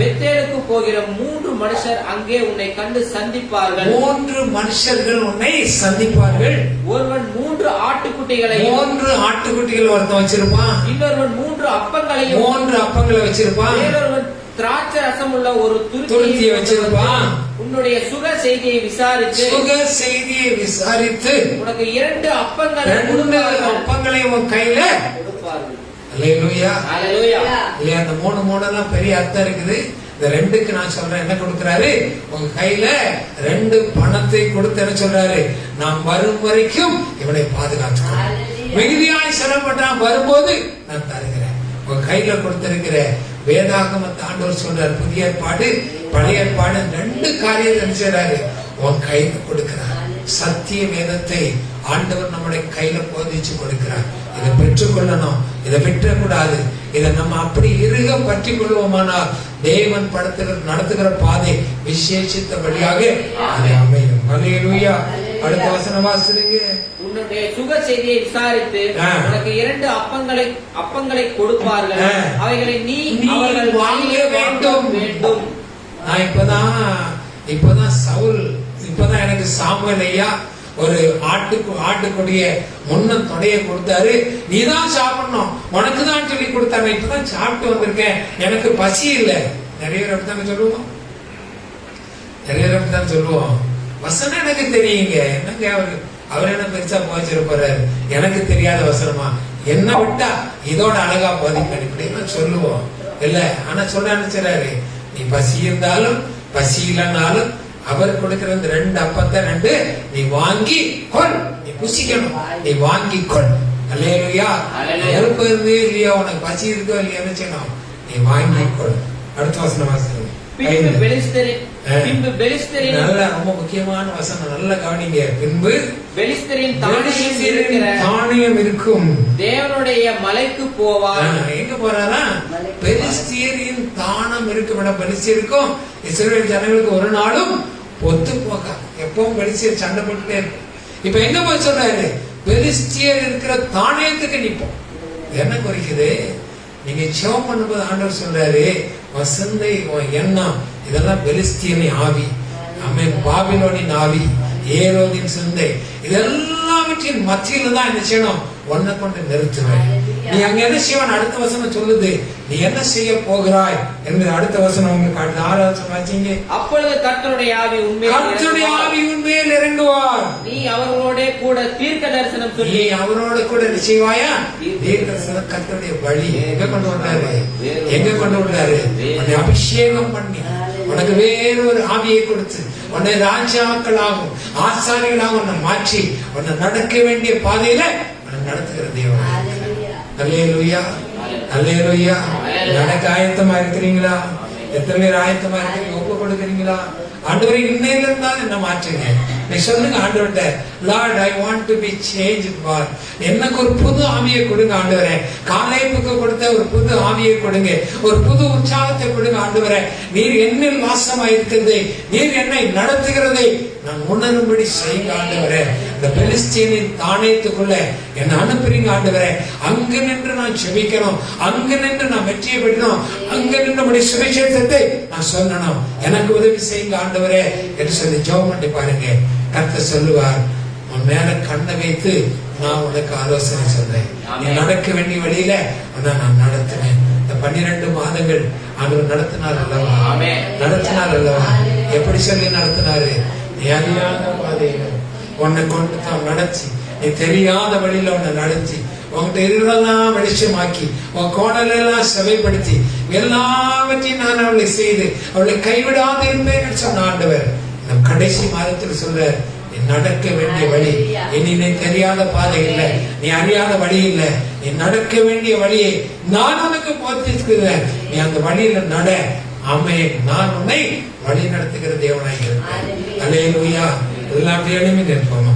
பெத்தேலுக்கு போகிற 3 மனுஷர் அங்கே உன்னை கண்டு சந்திப்பார்கள். 3 மனுஷர்கள் உன்னை சந்திப்பார்கள். ஒருவன் 3 ஆட்டுக்குட்டிகளையும் 3 ஆட்டுக்குட்டிகள் ஒருத்தன் வச்சிருப்பான். இன்னொருவன் 3 அப்பங்களையும் 3 அப்பங்களை வச்சிருப்பான். வேறொருவன் திராட்சை ரசம் உள்ள ஒரு துருத்தியை வச்சிருப்பான். உன்னுடைய சுக செய்தியை விசாரித்து உனக்கு 2 அப்பங்களை உன் கையில கொடுப்பார்கள். அல்லேலூயா. அல்லேலூயா. இல்லையா, அந்த 3 பெரிய அர்த்தம் இருக்குது. இந்த 2க்கு நான் சொல்றேன், என்ன கொடுக்கிறாரு? உங்க கையில 2 பணத்தை கொடுத்து என்ன சொல்றாரு? நான் வரும் வரைக்கும் இவனை பாதுகாத்துக்கிறேன். மிகுதியாய் சிரமப்பட்டான், வரும்போது நான் தருகிறேன். உங்க கையில கொடுத்திருக்கிற வேதாகமத்தை ஆண்டவர் சொல்றாரு. புதிய ஏற்பாடு பழைய ஏற்பாடு 2 காரியத்தை செய்றாரு. உன் கையில கொடுக்கிறார். சத்திய வேதத்தை ஆண்டவர் நம்முடைய கையில போதிச்சு கொடுக்கிறார். இதை பெற்றுக்கொள்ளணும், இதை விட்டுறக்கூடாது. இதை நம்ம அப்படி இறுக பற்றி கொள்வோமானால் தேவன் நடத்துகிற பாதை விசேஷித்தபடியாக அது அமையும். அல்லேலூயா. அடுத்த வசனம் வாசிங்க. உன்னுடைய சுக செய்தியை விசாரித்து உனக்கு 2 அப்பங்களை கொடுப்பார்கள். அவைகளை நீ அவர்கள் வாங்க வேண்டும். நான் இப்பதான் சவுல், இப்பதான் எனக்கு சாமுவேல் ஐயா ஒரு ஆட்டுக்குடிய முன்ன தொடைய கொடுத்தாரு. நீதான் சாப்பிடணும், உனக்கு தான் சொல்லி கொடுத்தாரு. இப்பதான் சாப்பிட்டு வந்திருக்கேன், எனக்கு பசி இல்லை. நிறைய பேர் அப்படித்தானே சொல்லுவோம். வசனம் எனக்கு தெரியுங்க. என்னங்க அவர் என்ன பெருசா போச்சிருப்பாரு? எனக்கு தெரியாத வசனமா? என்ன விட்டா இதோட அழகா போதிப்பேன் இப்படின்னு சொல்லுவோம் இல்ல. ஆனா சொல்ல நினைச்சாரு, நீ பசி இருந்தாலும் பசி இல்லைன்னாலும் அவர் கொடுக்கிற 2 அப்பத்தை 2 நீ வாங்கி கொள். நீ புசிக்கணும், நீ வாங்கி கொள். அல்லேலூயா. நெருப்பு இருந்து இல்லையா, உனக்கு பசி இருக்கோ இல்லையா, என்ன செய்யணும்? நீ வாங்கி கொள். அடுத்த வசனம் வாசனம். நல்ல ரொம்ப முக்கியமான வசனம், நல்ல கவனிங்க. பின்பு பெலிஸ்தரின் தானியம் இருக்கும் தேவனுடைய மலைக்கு போவார். எங்க போறாரா? பெலிஸ்தியரின் தானம் இருக்கும் இடம். பெலிஸ்தியருக்கும் இஸ்ரவேல் ஜனங்களுக்கு ஒரு நாளும் ஒத்து போக, எப்பவும் பெலிஸ்தியர் சண்டை போட்டுட்டே இருக்கும். இப்ப எங்க போய் சொல்றாரு? பெலிஸ்தியர் இருக்கிற தானியத்துக்கு நிப்போம். என்ன குறிக்குது? நீங்க ஜெபம் பண்ணும்போது ஆண்டவர் சொல்றாரு, வசந்தை எண்ணம் இதெல்லாம் பெலிஸ்தியனின் ஆவி, பாபிலோனின் ஆவி, ஏரோதின் சிந்தை, இதெல்லாவற்றின் மத்தியில தான் என்ன செய்யணும்? ஒன்ன கொண்டு நிறுத்துவேன். நீ அங்க என்ன செய்வான்? அடுத்த வசனம் சொல்லுது, நீ என்ன செய்ய போகிறாய் என்று அடுத்த வசனம் உங்களுக்கு காட்டுது. 6வது வசனம் வாசிங்க. அப்பொழுது கர்த்தருடைய ஆவி உண்மையில் இறங்குவார். நீ அவர்களோட கூட தீர்க்க தரிசனம் சொல்லி, நீ அவரோட கூட நிச்சயமாயா தீர்க்க தரிசனம். கர்த்தருடைய வழி எங்க கொண்டு வந்தாரு? உன்னை அபிஷேகம் பண்ணி உனக்கு வேறொரு ஆவியை கொடுத்து உன்னை ராஜாக்களாகும் ஆசாரிகளாக உன்னை மாற்றி உன்னை நடக்க வேண்டிய பாதையில நடத்துகிற தேவன். அல்லேலூயா. அல்லேலூயா. நடக்க ஆயத்தமா இருக்கிறீங்களா? எத்தனை பேர் ஆயத்தமா இருக்கிறீங்க? ஒப்பு கொடுக்கிறீங்களா? ஆண்டவரே இன்னையில இருந்தாலும் என்ன மாற்றுங்க. நீ சொல்லுங்க ஆண்டவர்கிட்ட, Lord I want to be changed for, எனக்கு ஒரு புது ஆவியை கொடுங்க ஆண்டவரே. காலேபுக்கு கொடுத்த ஒரு புது ஆவியை கொடுங்க, ஒரு புது உற்சாகத்தை கொடுங்க ஆண்டவரே. நீர் என்னில் வாசமா இருக்கிறதை, நீர் என்னை நடத்துகிறதை நான் உணரும்படி செய்யுங்க ஆண்டவரே. இந்த பெலிஸ்தீனின் தானியத்துக்குள்ள என்னை அனுப்புறீங்க ஆண்டவரே. அங்க நின்று நான் செபிக்கணும், அங்க நின்று நான் வெற்றியை பெறணும், அங்க நின்று சுவிசேஷத்தை நான் சொல்லணும். எனக்கு உதவி செய்யுங்க ஆண்டவரே என்று சொல்லி ஜெபம் பண்ணி பாருங்க. கர்த்தர் சொல்லுவார், உன் மேல கண்ணை வைத்து நான் உனக்கு ஆலோசனை சொல்றேன். நீ நடக்க வேண்டிய வழியில நான் நடத்தினேன். இந்த 12 மாதங்கள் ஆண்டவர் நடத்தினார் அல்லவா? எப்படி சொல்லி நடத்தினாரு? நீ அறியாத பாதையில உன்னை கொண்டு தான் நடத்தி, நீ தெரியாத வழியில உன்னை நடத்தி, உங்ககிட்ட இருளெல்லாம் வெளிச்சமாக்கி, உன் கோணலெல்லாம் செவைப்படுத்தி, எல்லாவற்றையும் நான் அவளை செய்து அவளை கைவிடாது இருப்பேன் சொன்ன ஆண்டவர் நம் கடைசி மாதத்தில் சொல்ற, நீ நடக்க வேண்டிய வழி இனி நீ தெரியாத பாதை இல்லை, நீ அறியாத வழி இல்லை, நீ நடக்க வேண்டிய வழியை நான் உனக்கு போதிக்கிறேன். நீ அந்த வழியில நட. ஆமென். நான் உன்னை வழி நடத்துகிற தேவனாய் இருக்கிறேன். அல்லேலூயா. எல்லாம் அப்படி எளிமை நிற்போம்.